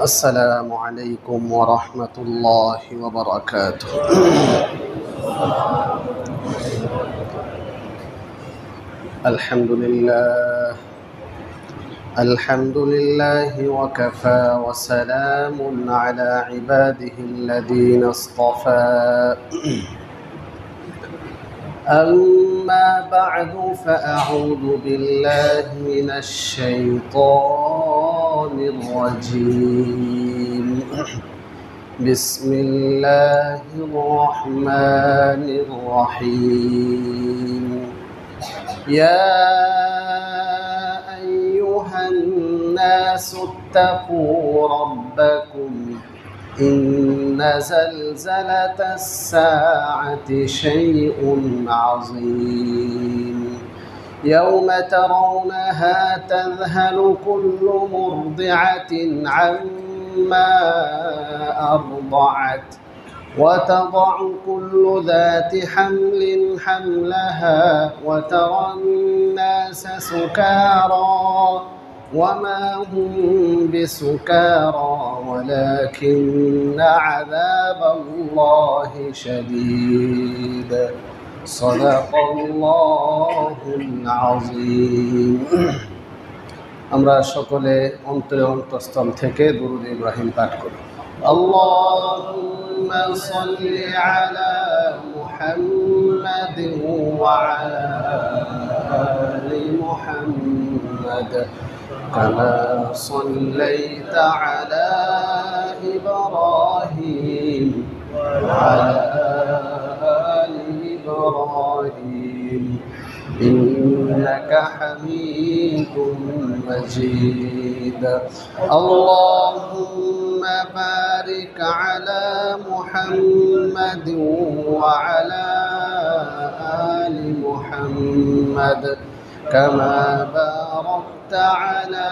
السلام عليكم ورحمة الله وبركاته. الحمد لله وكفى وسلام على عباده الذين اصطفى. أما بعد فأعوذ بالله من الشيطان الرجيم. بسم الله الرحمن الرحيم. يا أيها الناس اتقوا ربكم إن زلزلة الساعة شيء عظيم يوم ترونها تذهل كل مرضعة عما أرضعت وتضع كل ذات حمل حملها وترى الناس سكارى وما هم بسكارى ولكن عذاب الله شديد. صدق الله العظيم. আমরা সকলে অন্তরে অন্তঃস্থল থেকে দুরূদ ইব্রাহিম পাঠ করি। আল্লাহুম্মা সাল্লি আলা মুহাম্মাদিন ওয়া আলা আলি মুহাম্মাদ كما صليت على إبراهيم وعلى آل إبراهيم إنك حميد مجيد. اللهم بارك على محمد وعلى آل محمد كما باركت على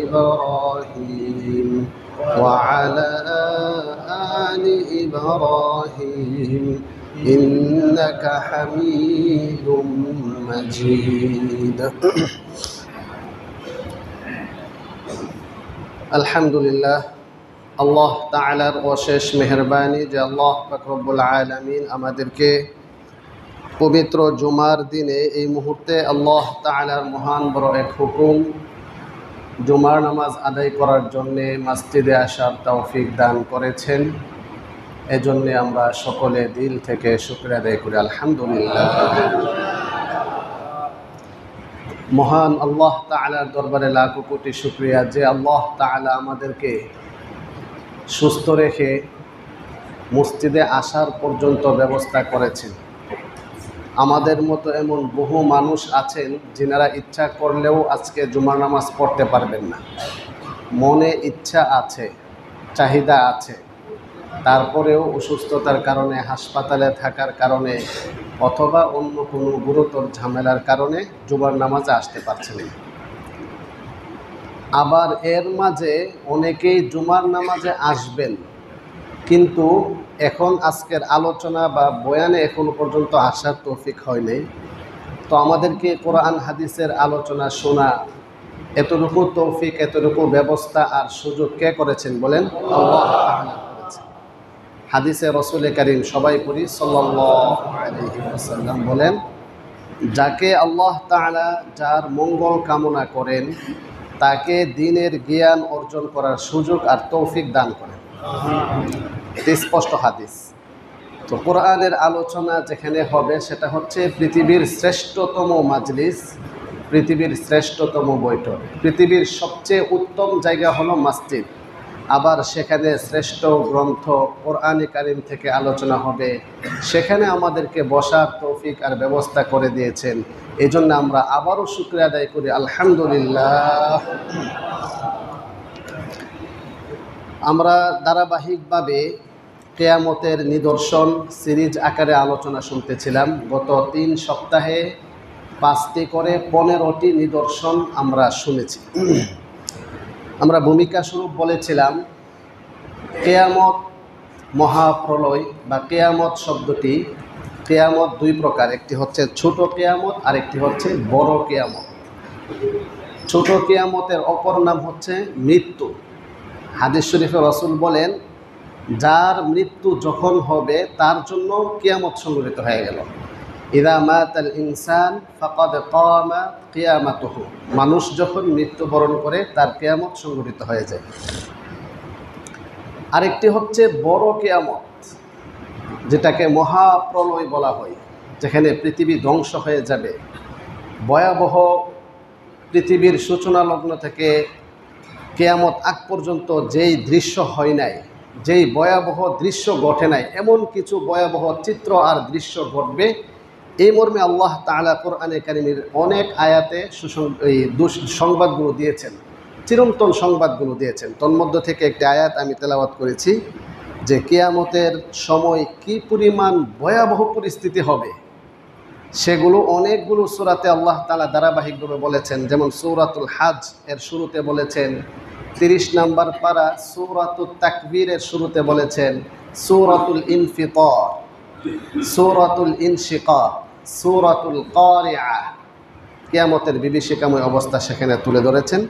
إبراهيم وعلى آل إبراهيم إنك حميد مجيد. আলহামদুলিল্লাহ, আল্লাহ তাআলার অশেষ মেহেরবানি যে আল্লাহ পাক রব্বুল আলামিন আমাদেরকে পবিত্র জুমার দিনে এই মুহূর্তে আল্লাহ তাআলার মহান বড় এক হুকুম জুমার নামাজ আদায় করার জন্যে মসজিদে আসার তৌফিক দান করেছেন। এজন্যে আমরা সকলে দিল থেকে শুকরিয়া আদায় করি আলহামদুলিল্লাহ। মহান আল্লাহ তাআলার দরবারে লাখো কোটি শুকরিয়া যে আল্লাহ তাআলা আমাদেরকে সুস্থ রেখে মসজিদে আসার পর্যন্ত ব্যবস্থা করেছেন। আমাদের মতো এমন বহু মানুষ আছেন যিনারা ইচ্ছা করলেও আজকে জুমার নামাজ পড়তে পারবেন না। মনে ইচ্ছা আছে, চাহিদা আছে, তারপরেও অসুস্থতার কারণে, হাসপাতালে থাকার কারণে অথবা অন্য কোনো গুরুতর ঝামেলার কারণে জুমার নামাজে আসতে পারছেন না। আবার এর মাঝে অনেকেই জুমার নামাজে আসবেন, কিন্তু এখন আজকের আলোচনা বা বয়ানে এখনো পর্যন্ত আসার তৌফিক হয়নি। তো আমাদেরকে কোরআন হাদিসের আলোচনা শোনা এতটুকু তৌফিক, এতটুকু ব্যবস্থা আর সুযোগ কে করেছেন বলেন? আল্লাহ তাআলা করেছেন। হাদিসে রাসূল কারীম সবাই পড়ি সাল্লাল্লাহু আলাইহি ওয়াসাল্লাম বলেন, যাকে আল্লাহ তাআলা যার মঙ্গল কামনা করেন তাকে দ্বীনের জ্ঞান অর্জন করার সুযোগ আর তৌফিক দান করেন। স্পষ্ট হাদিস। তো কোরআনের আলোচনা যেখানে হবে সেটা হচ্ছে পৃথিবীর শ্রেষ্ঠতম মাজলিস, পৃথিবীর শ্রেষ্ঠতম বৈঠক, পৃথিবীর সবচেয়ে উত্তম জায়গা হলো মসজিদ। আবার সেখানে শ্রেষ্ঠ গ্রন্থ কোরআনে কারীম থেকে আলোচনা হবে, সেখানে আমাদেরকে বসার তৌফিক আর ব্যবস্থা করে দিয়েছেন। এই জন্য আমরা আবারও শুকরিয়া আদায় করি আলহামদুলিল্লাহ। আমরা ধারাবাহিকভাবে কিয়ামতের নিদর্শন সিরিজ আকারে আলোচনা শুনতেছিলাম। গত 3 সপ্তাহে 5টি করে 15টি নিদর্শন আমরা শুনেছি। আমরা ভূমিকা স্বরূপ বলেছিলাম কিয়ামত মহাপ্রলয় বা কিয়ামত শব্দটি কিয়ামত দুই প্রকার, একটি হচ্ছে ছোট কিয়ামত আর একটি হচ্ছে বড় কিয়ামত। ছোট কিয়ামতের অপর নাম হচ্ছে মৃত্যু। হাদিস শরীফে রাসূল বলেন, যার মৃত্যু যখন হবে তার জন্য কিয়ামত সংঘটিত হয়ে গেল। ইযা মাতাল ইনসান ফাকাদ কামা কিয়ামাতুহু, মানুষ যখন মৃত্যুবরণ করে তার কিয়ামত সংঘটিত হয়ে যায়। আরেকটি হচ্ছে বড় কিয়ামত, যেটাকে মহাপ্রলয় বলা হয়, যেখানে পৃথিবী ধ্বংস হয়ে যাবে। ভয়াবহ পৃথিবীর সূচনা লগ্ন থেকে কিয়ামত আগ পর্যন্ত যেই দৃশ্য হয় নাই, যেই ভয়াবহ দৃশ্য ঘটে নাই, এমন কিছু ভয়াবহ চিত্র আর দৃশ্য ঘটবে। এই মর্মে আল্লাহ তাআলা কোরআনে কারীমের অনেক আয়াতে সংবাদগুলো দিয়েছেন, চিরন্তন সংবাদগুলো দিয়েছেন। তন্মধ্য থেকে একটি আয়াত আমি তেলাওয়াত করেছি যে কিয়ামতের সময় কি পরিমাণ ভয়াবহ পরিস্থিতি হবে, সেগুলো অনেকগুলো সূরাতে আল্লাহ তাআলা ধারাবাহিকভাবে বলেছেন। যেমন সূরাতুল হাজ এর শুরুতে বলেছেন, 30 নম্বর পারা সূরাতুত তাকবীরের শুরুতে বলেছেন, সূরাতুল ইনফিতার, সূরাতুল ইনশিকাক, সূরাতুল কারিআ, কিয়ামতের বিভীষিকাময় অবস্থা সেখানে তুলে ধরেছেন।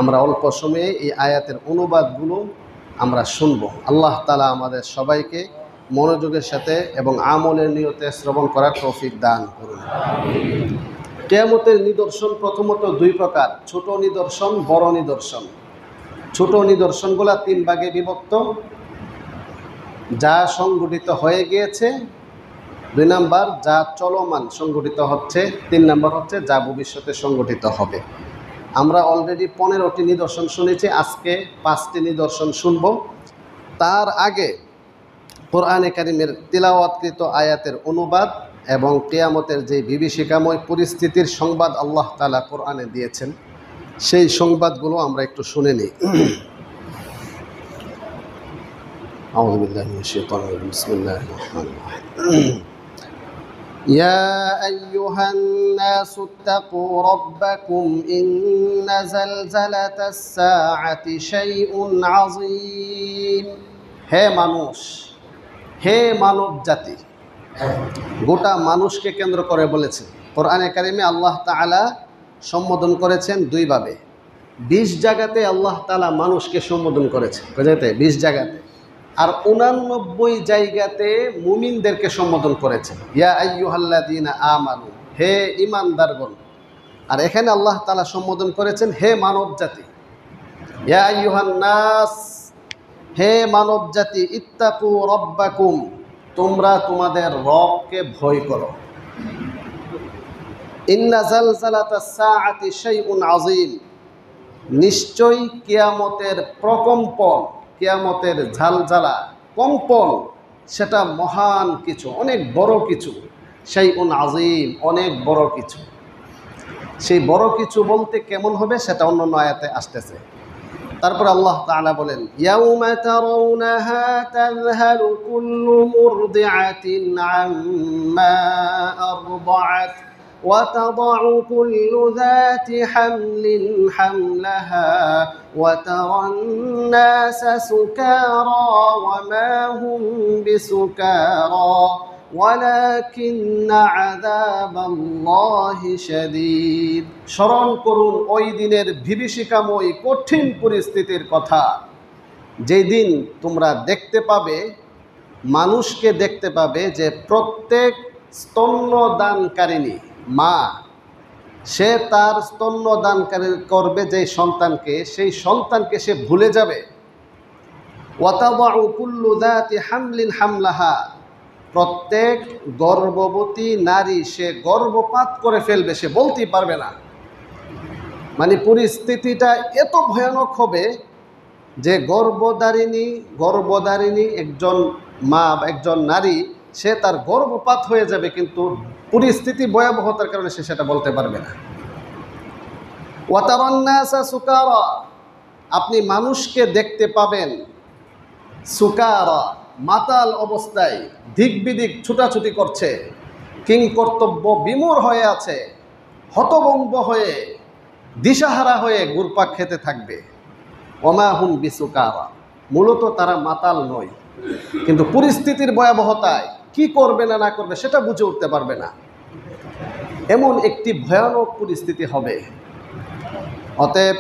আমরা অল্প সময়ে এই আয়াতের অনুবাদগুলো আমরা শুনব। আল্লাহ তাআলা আমাদের সবাইকে মনোযোগের সাথে এবং আমলের নিয়তে শ্রবণ করার তৌফিক দান করুন। কিয়ামতের নিদর্শন প্রথমত দুই প্রকার, ছোট নিদর্শন, বড় নিদর্শন। ছোট নিদর্শনগুলো 3 ভাগে বিভক্ত, যা সংঘটিত হয়ে গিয়েছে, 2 নাম্বার যা চলমান সংঘটিত হচ্ছে, 3 নাম্বার হচ্ছে যা ভবিষ্যতে সংঘটিত হবে। আমরা অলরেডি 15টি নিদর্শন শুনেছি, আজকে 5টি নিদর্শন শুনব। তার আগে কোরআনে কারীমের তিলাওয়াতকৃত আয়াতের অনুবাদ এবং কিয়ামতের যে বিভীষিকাময় পরিস্থিতির সংবাদ আল্লাহ তাআলা কোরআনে দিয়েছেন, সেই সংবাদগুলো আমরা একটু শুনে নিই। আউযু বিল্লাহি মিনাশ শাইতানির রাজিম, বিসমিল্লাহির রহমানির রহিম। ইয়া আইয়ুহান নাসু ইত্তাকু রাব্বাকুম ইন্না যালজালাতাস সাআতি শাইউন আযীম। হে মানুষ, হে মানব জাতি, গোটা মানুষকে কেন্দ্র করে বলেছে। কোরআনে কারিমে আল্লাহ তাআলা সম্বোধন করেছেন 2 ভাবে। 20 জায়গাতে আল্লাহ তাআলা মানুষকে সম্বোধন করেছে, বুঝাতে 20 জায়গাতে, আর 89 জায়গাতে মুমিনদেরকে সম্বোধন করেছেন, ইয়া আইয়ুহাল্লাযীনা আমানু, হে ঈমানদারগণ। আর এখানে আল্লাহ তাআলা সম্বোধন করেছেন হে মানব জাতি, ইয়া আইয়ুহান নাস, হে মানব জাতি, ইত্তাকু রাব্বাকুম, তোমরা তোমাদের রবকে ভয় করো। ইন্না যালজালাতাস সাআতি শাইউন আযীম, নিশ্চয়ই কিয়ামতের প্রকম্পন, কিয়ামতের ঝালঝালা কম্পন, সেটা মহান কিছু, অনেক বড় কিছু। শাইউন আযীম, অনেক বড় কিছু। সেই বড় কিছু বলতে কেমন হবে সেটা অন্যান্য আয়াতে আসতেছে। তারপর আল্লাহ তাআলা বলেন, ইয়াউমা তারাউনাহা তাযহালু কুল্লু মুরদিআতিন আম্মা আরদাআত ওয়া তাদাউ কুল্লু যাতি হামলিন হামলাহা ওয়া তারান নাসা সুকারা ওয়া মা হুম বিসুকারা ওয়ালাকিন্না আযাবাল্লাহি শাদীদ। স্মরণ করুন ওই দিনের বিভীষিকাময় কঠিন পরিস্থিতির কথা, যেই দিন তোমরা দেখতে পাবে, মানুষকে দেখতে পাবে যে প্রত্যেক স্তন্যদানকারিণী মা, সে তার স্তন্যদানকারী করবে যে সন্তানকে, সেই সন্তানকে সে ভুলে যাবে। ওয়া তাদাউ কুল্লু যাতি হামলিন হামলাহা, প্রত্যেক গর্ভবতী নারী সে গর্ভপাত করে ফেলবে, সে বলতেই পারবে না। মানে পরিস্থিতিটা এত ভয়ানক হবে যে গর্ভধারিণী একজন মা, একজন নারী, সে তার গর্ভপাত হয়ে যাবে, কিন্তু পরিস্থিতি ভয়াবহতার কারণে সে সেটা বলতে পারবে না। ওয়া তারান নাসা সুকারা, আপনি মানুষকে দেখতে পাবেন সুকারা, মাতাল অবস্থায়, দিক বিদিক ছুটাছুটি করছে, কিং কর্তব্য বিমূঢ় হয়ে আছে, হতভম্ব হয়ে, দিশাহারা হয়ে ঘুরপাক খেতে থাকবে। ওমা হুম বিসুকারা, মূলত তারা মাতাল নয়, কিন্তু পরিস্থিতির ভয়াবহতায় কি করবে না না করবে সেটা বুঝে উঠতে পারবে না। এমন একটি ভয়ানক পরিস্থিতি হবে। অতএব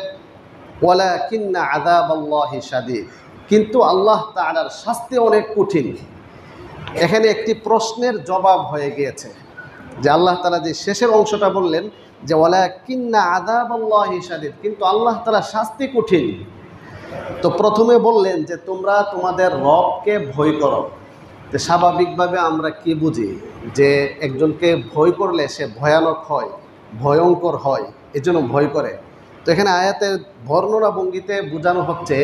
ওয়ালাকিন্না আযাবাল্লাহি শাদীদ, কিন্তু আল্লাহ তাআলার শাস্তি অনেক কঠিন। এখানে একটি প্রশ্নের জবাব হয়ে গিয়েছে, যে আল্লাহ তাআলা যে শেষের অংশটা বললেন যে ওয়ালাকিন্না আযাবাল্লাহি শাদীদ, কিন্তু আল্লাহ তাআলার শাস্তি কঠিন। তো প্রথমে বললেন যে তোমরা তোমাদের রবকে ভয় করো। তো স্বাভাবিকভাবে আমরা কি বুঝি যে একজনকে ভয় করলে সে ভয়ানক হয়, ভয়ঙ্কর হয়, এজন্য ভয় করে। তো এখানে আয়াতের বর্ণনা ভঙ্গিতে বোঝানো হচ্ছে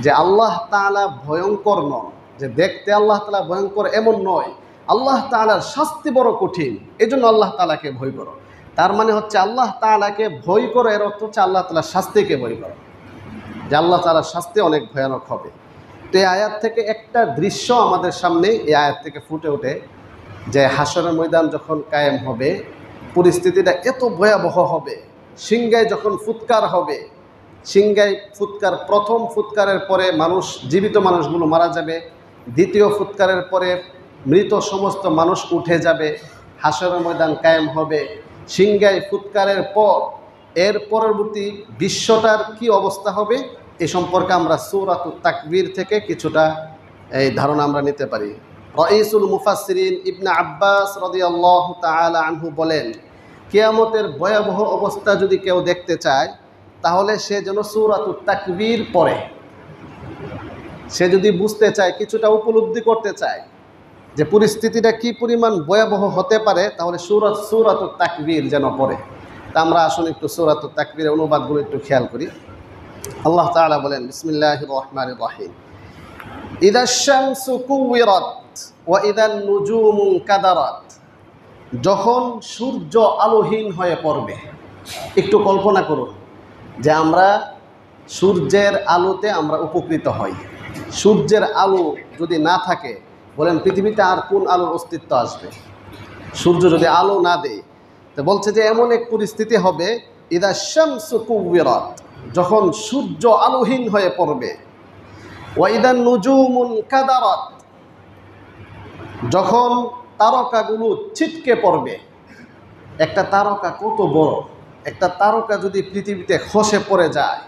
যে আল্লাহ তাআলা ভয়ঙ্কর নন, যে দেখতে আল্লাহ তাআলা ভয়ঙ্কর এমন নয়, আল্লাহ তাআলার শাস্তি বড় কঠিন, এজন্য আল্লাহ তাআলাকে ভয় করো। তার মানে হচ্ছে আল্লাহ তাআলাকে ভয় করো, এর অর্থ হচ্ছে আল্লাহ তাআলার শাস্তিকে ভয় করো, যে আল্লাহ তাআলার শাস্তি অনেক ভয়ানক হবে। তো এই আয়াত থেকে একটা দৃশ্য আমাদের সামনে এই আয়াত থেকে ফুটে ওঠে, যে হাশরের ময়দান যখন কায়েম হবে, পরিস্থিতিটা এত ভয়াবহ হবে। সিংহায় যখন ফুৎকার হবে, সিংহায় ফুৎকার, প্রথম ফুৎকারের পরে মানুষ, জীবিত মানুষগুলো মারা যাবে, দ্বিতীয় ফুৎকারের পরে মৃত সমস্ত মানুষ উঠে যাবে, হাশরের ময়দান কায়েম হবে। সিংহায় ফুৎকারের পর এর পরবর্তী বিশ্বটার কি অবস্থা হবে, এ সম্পর্কে আমরা সূরাতুত তাকবীর থেকে কিছুটা এই ধারণা আমরা নিতে পারি। রাইসুল মুফাসসিরিন ইবনে আব্বাস রাদিয়াল্লাহু তাআলা আনহু বলেন, কিয়ামতের ভয়াবহ অবস্থা যদি কেউ দেখতে চায় তাহলে সে যেন সূরাতুত তাকবীর পড়ে। সে যদি বুঝতে চায়, কিছুটা উপলব্ধি করতে চায় যে পরিস্থিতিটা কি পরিমাণ ভয়াবহ হতে পারে, তাহলে সূরাতুত তাকবীর যেন পড়ে। তা আমরা আসলে একটু সূরাতুত তাকবীরের অনুবাদগুলো একটু খেয়াল করি। আল্লাহ তাআলা বলেন, বিসমিল্লাহির রহমানির রহিম, ইদাশ শামসু কুওয়িরাত ওয়া ইদান নুজুমু কাদারাত, যখন সূর্য আলোহীন হয়ে পড়বে। একটু কল্পনা করুন যে আমরা সূর্যের আলোতে আমরা উপকৃত হই। সূর্যের আলো যদি না থাকে, বলেন পৃথিবীতে আর কোন আলোর অস্তিত্ব আসবে? সূর্য যদি আলো না দেয়, তো বলছে যে এমন এক পরিস্থিতি হবে, ইদাশ শামসু কুওয়িরাত, যখন সূর্য আলোহীন হয়ে পড়বে, ওয়া ইদান নুজুমুন কাদারাত, যখন তারকাগুলো ছিটকে পড়বে। একটা তারকা কত বড়, একটা তারকা যদি পৃথিবীতে খসে পড়ে যায়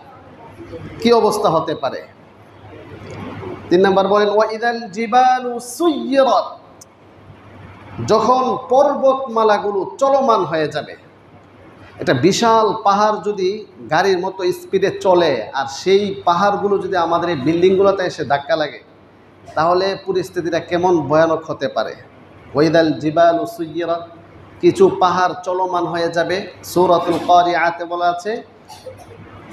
কি অবস্থা হতে পারে। 3 নম্বর বলেন, ওয়া ইদাল জিবালু সুয়্যিরাত, যখন পর্বতমালাগুলো চলমান হয়ে যাবে। এটা বিশাল পাহাড় যদি গাড়ির মতো স্পিডে চলে, আর সেই পাহাড়গুলো যদি আমাদের এই বিল্ডিংগুলোতে এসে ধাক্কা লাগে, তাহলে পরিস্থিতিটা কেমন ভয়ানক হতে পারে। ওয়াইদাল জিবালু সুয়্যিরাত, কিছু পাহাড় চলমান হয়ে যাবে। সূরাতুল কারিআতে বলা আছে,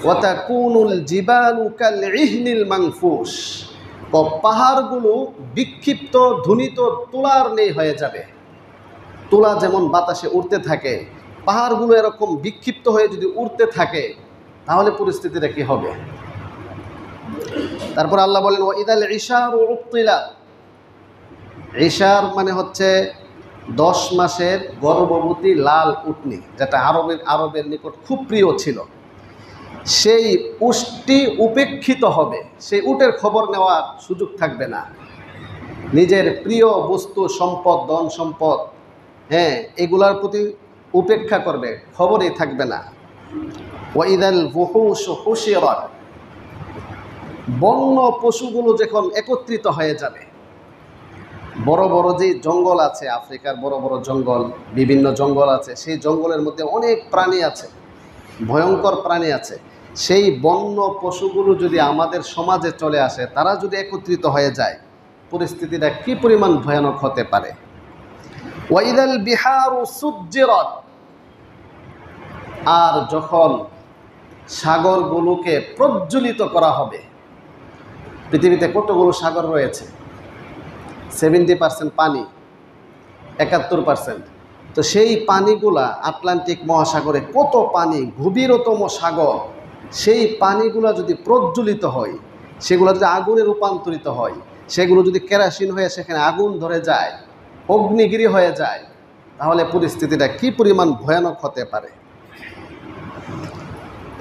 ওয়া তাকুনুল জিবালু কাল ইহনিল মানফুশ, পাহাড়গুলো বিক্ষিপ্ত ধ্বনিত তুলার নেই হয়ে যাবে। তুলা যেমন বাতাসে উড়তে থাকে, পাহাড়গুলো এরকম বিক্ষিপ্ত হয়ে যদি উড়তে থাকে, তাহলে পরিস্থিতিটা কি হবে। তারপর আল্লাহ বলেন, ওয়া ইদাল ইশারু উত্তিলাত, ইশার মানে হচ্ছে 10 মাসের গর্ভবতী লাল উটনি, যেটা আরবের নিকট খুব প্রিয় ছিল। সেই উটটি উপেক্ষিত হবে, সেই উটের খবর নেওয়ার সুযোগ থাকবে না। নিজের প্রিয় বস্তু, সম্পদ, ধন সম্পদ, এগুলার প্রতি উপেক্ষা করবে, খবরই থাকবে না। ওয়া ইদাল বুহুশু হুশিরাত, বন্য পশুগুলো যখন একত্রিত হয়ে যাবে। বড় বড় যে জঙ্গল আছে, আফ্রিকার বড় বড় জঙ্গল, বিভিন্ন জঙ্গল আছে, সেই জঙ্গলের মধ্যে অনেক প্রাণী আছে, ভয়ঙ্কর প্রাণী আছে। সেই বন্য পশুগুলো যদি আমাদের সমাজে চলে আসে, তারা যদি একত্রিত হয়ে যায়, পরিস্থিতিটা কি পরিমাণ ভয়ানক হতে পারে। ওয়াইদাল বিহারু সুজ্জিরাত, আর যখন সাগরগুলোকে প্রজ্বলিত করা হবে। পৃথিবীতে কতগুলো সাগর রয়েছে? 70% পানি, 71%। তো সেই পানিগুলা, আটলান্টিক মহাসাগরে কত পানি, গভীরতম সাগর, সেই পানিগুলা যদি প্রজ্বলিত হয়, সেগুলো যদি আগুনে রূপান্তরিত হয়, সেগুলো যদি কেরোসিন হয়ে সেখানে আগুন ধরে যায়, অগ্নিগিরি হয়ে যায়, তাহলে পরিস্থিতিটা কি পরিমাণ ভয়ানক হতে পারে।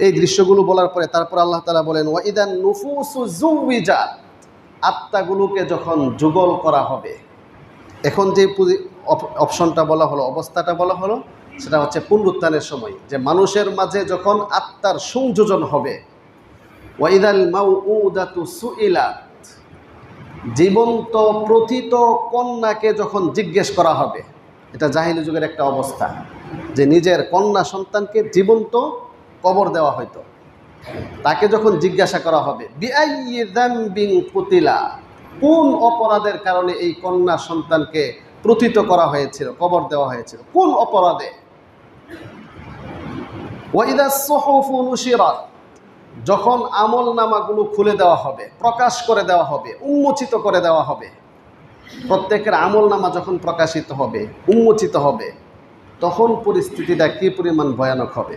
এই দৃশ্যগুলো বলার পরে তারপর আল্লাহ তাআলা বলেন, ওয়া ইদান নুফুসু যুওয়িজাত, আত্মাগুলোকে যখন যুগল করা হবে। এখন যে অপশনটা বলা হলো, অবস্থাটা বলা হলো, সেটা হচ্ছে পুনরুত্থানের সময়, যে মানুষের মাঝে যখন আত্মার সংযোজন হবে, ওয়াইদাল মাউউদাতু সুইলাত, জীবন্ত প্রথিত কন্যাকে যখন জিজ্ঞেস করা হবে, এটা জাহিলি যুগের একটা অবস্থা যে নিজের কন্যা সন্তানকে জীবন্ত কবর দেওয়া হয়তো, তাকে যখন জিজ্ঞাসা করা হবে বিআইয়ি যামবিন কুতিলা, কোন অপরাধের কারণে এই কন্যা সন্তানকে প্রথিত করা হয়েছিল, কবর দেওয়া হয়েছিল, কোন অপরাধে। ওয়াইদাস সুহুফু নুশিরাত, যখন আমল নামাগুলো খুলে দেওয়া হবে, প্রকাশ করে দেওয়া হবে, উন্মোচিত করে দেওয়া হবে, প্রত্যেকের আমল নামা যখন প্রকাশিত হবে, উন্মোচিত হবে, তখন পরিস্থিতিটা কী পরিমাণ ভয়ানক হবে।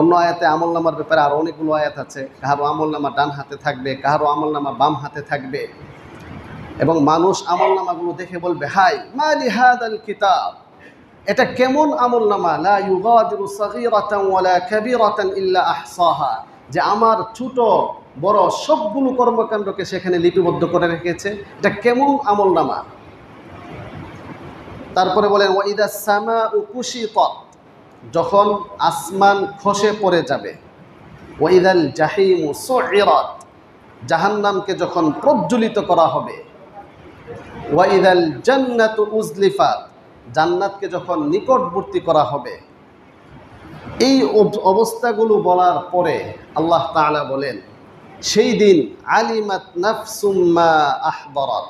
অন্য আয়াতে আমল নামার ব্যাপারে আরও অনেকগুলো আয়াত আছে, কাহারও আমল নামা ডান হাতে থাকবে, কাহারও আমল নামা বাম হাতে থাকবে, এবং মানুষ আমল নামাগুলো দেখে বলবে হাই মা লিহাদাল কিতাব, এটা কেমন আমল নামা, লা ইউগাদিরু সাগীরাতান ওয়ালা কাবীরাতান ইল্লা আহসাহা, যে আমার ছোট বড় সবগুলো কর্মকাণ্ডকে সেখানে লিপিবদ্ধ করে রেখেছে, এটা কেমন আমল নামা। তারপরে বলেন ওয়াইদাস সামাউ কুশিতাত, যখন আসমান খসে পড়ে যাবে, ওয়াইদাল জাহিমু সুইরাত, জাহান্নামকে যখন প্রজ্বলিত করা হবে, ওয়াইদাল জান্নাতু উজলিফাত, জান্নাতকে যখন নিকটবর্তী করা হবে। এই অবস্থাগুলো বলার পরে আল্লাহ তাআলা বলেন সেই দিন আলিমাত নাফসুম মা আহদারাত,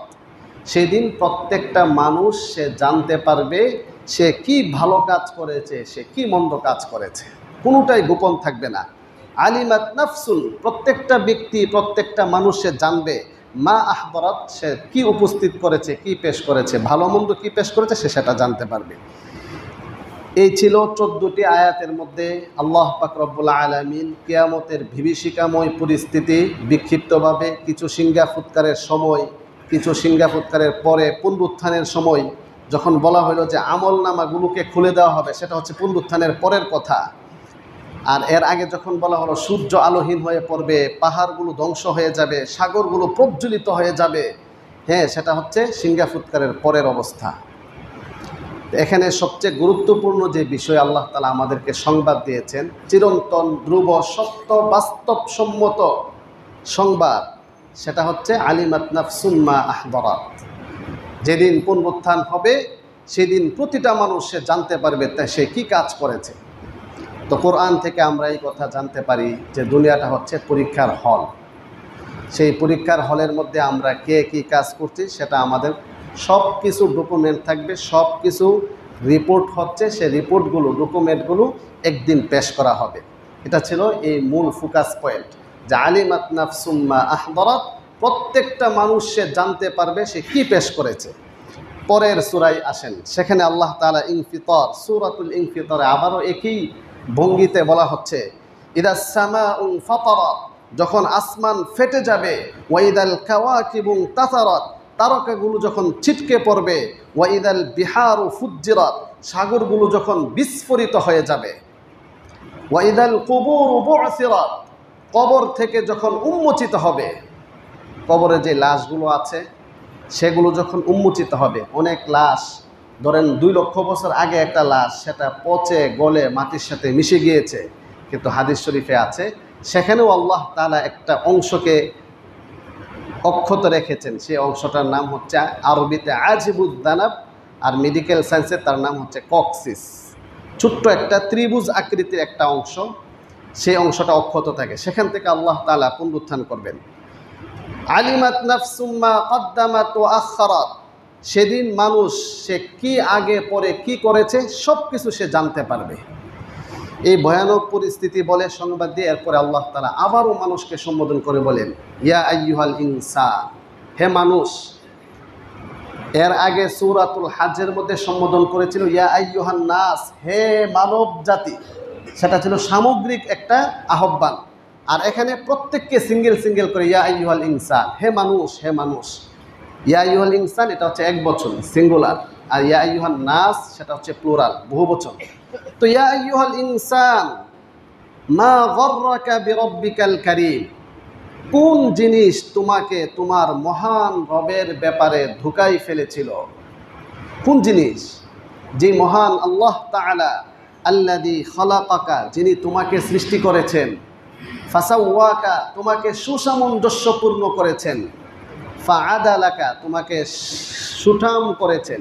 সেই দিন প্রত্যেকটা মানুষ সে জানতে পারবে সে কি ভালো কাজ করেছে, সে কি মন্দ কাজ করেছে, কোনোটাই গোপন থাকবে না। আলিমাত নাফসুন, প্রত্যেকটা ব্যক্তি প্রত্যেকটা মানুষ সে জানবে মা আহদারাত, সে কি উপস্থিত করেছে, কি পেশ করেছে, ভালো মন্দ কি পেশ করেছে, সে সেটা জানতে পারবে। এই ছিল 14টি আয়াতের মধ্যে আল্লাহ পাক রব্বুল আলামিন কিয়ামতের বিভীষিকাময় পরিস্থিতি বিক্ষিপ্তভাবে কিছু সিংহা ফুৎকারের সময়, কিছু সিংহা ফুৎকারের পরে পুনরুত্থানের সময় যখন বলা হলো যে আমল নামাগুলোকে খুলে দেওয়া হবে, সেটা হচ্ছে পুনরুত্থানের পরের কথা। আর এর আগে যখন বলা হলো সূর্য আলোহীন হয়ে পড়বে, পাহাড়গুলো ধ্বংস হয়ে যাবে, সাগরগুলো প্রজ্বলিত হয়ে যাবে, হ্যাঁ সেটা হচ্ছে সিংহা ফুৎকারের পরের অবস্থা। এখানে সবচেয়ে গুরুত্বপূর্ণ যে বিষয় আল্লাহ তাআলা আমাদেরকে সংবাদ দিয়েছেন, চিরন্তন ধ্রুব সত্য বাস্তবসম্মত সংবাদ, সেটা হচ্ছে আলিমাত নাফসুম মা আহদারাত, যেদিন পুনরুত্থান হবে সেদিন প্রতিটা মানুষ সে জানতে পারবে তা সে কী কাজ করেছে। তো কোরআন থেকে আমরা এই কথা জানতে পারি যে দুনিয়াটা হচ্ছে পরীক্ষার হল, সেই পরীক্ষার হলের মধ্যে আমরা কে কী কাজ করছি সেটা আমাদের সব কিছু ডকুমেন্ট থাকবে, সব কিছু রিপোর্ট হচ্ছে, সে রিপোর্টগুলো ডকুমেন্টগুলো একদিন পেশ করা হবে। এটা ছিল এই মূল ফোকাস পয়েন্ট, যে আলিমাত নাফসুম মা আহদারাত, প্রত্যেকটা মানুষ সে জানতে পারবে সে কি পেশ করেছে। পরের সূরায় আসেন, সেখানে আল্লাহ তাআলা ইনফিতার, সূরাতুল ইনফিতারে আবারও একই ভঙ্গিতে বলা হচ্ছে ইদাস সামাউ ফাতারাত, যখন আসমান ফেটে যাবে, ওয়াইদাল কাওয়াকিবু তাসারাত, তারকাগুলো যখন ছিটকে পড়বে, ওয়াইদাল বিহারু ফুজ্জিরাত, সাগরগুলো যখন বিস্ফোরিত হয়ে যাবে, ওয়াইদাল কুবুরু বু'সিরাত, কবর থেকে যখন উন্মোচিত হবে, কবরে যে লাশগুলো আছে সেগুলো যখন উন্মোচিত হবে, অনেক লাশ ধরেন 2 লক্ষ বছর আগে একটা লাশ, সেটা পচে গলে মাটির সাথে মিশে গিয়েছে, কিন্তু হাদিস শরীফে আছে সেখানেও আল্লাহ তাআলা একটা অংশকে অক্ষত রেখেছেন, সেই অংশটার নাম হচ্ছে আরবিতে আজিবুদ দানাব, আর মেডিকেল সায়েন্সে তার নাম হচ্ছে কক্সিস। ছোট্ট একটা ত্রিভুজ আকৃতির একটা অংশ, সেই অংশটা অক্ষত থাকে, সেখান থেকে আল্লাহ তাআলা পুনরুত্থান করবেন। আলিমাত নাফসুম মা কদ্দামাত ওয়া আখারাত, সেদিন মানুষ সে কি আগে পরে কি করেছে সব কিছু সে জানতে পারবে। এই ভয়ানক পরিস্থিতি বলে সংবাদ দিয়ে এরপরে আল্লাহ তাআলা আবারও মানুষকে সম্বোধন করে বলেন ইয়া আইয়ুহাল ইনসান, হে মানুষ। এর আগে সূরাতুল হজ্জের মধ্যে সম্বোধন করেছিল ইয়া আইয়ুহান নাস, হে মানব জাতি, সেটা ছিল সামগ্রিক একটা আহ্বান। আর এখানে প্রত্যেককে সিঙ্গেল সিঙ্গেল করে ইয়া আইয়ুহাল ইনসান, হে মানুষ, হে মানুষ। ইয়া আইয়ুহাল ইনসান এটা হচ্ছে এক বচন সিঙ্গুলার, আর ইয়া আইয়ুহান নাস সেটা হচ্ছে প্লুরাল বহু বচন। তো ইয়া আইয়ুহাল ইনসান মা গররাকা বিরব্বিকাল কারীম, কোন জিনিস তোমাকে তোমার মহান রবের ব্যাপারে ধোঁকায় ফেলেছিল, কোন জিনিস? যে মহান আল্লাহ তাআলা আল্লাযী খালাকাকা, যিনি তোমাকে সৃষ্টি করেছেন, ফাসাওয়াকা, তোমাকে সুসামঞ্জস্যপূর্ণ করেছেন, ফাআদালাকা, তোমাকে সুঠাম করেছেন।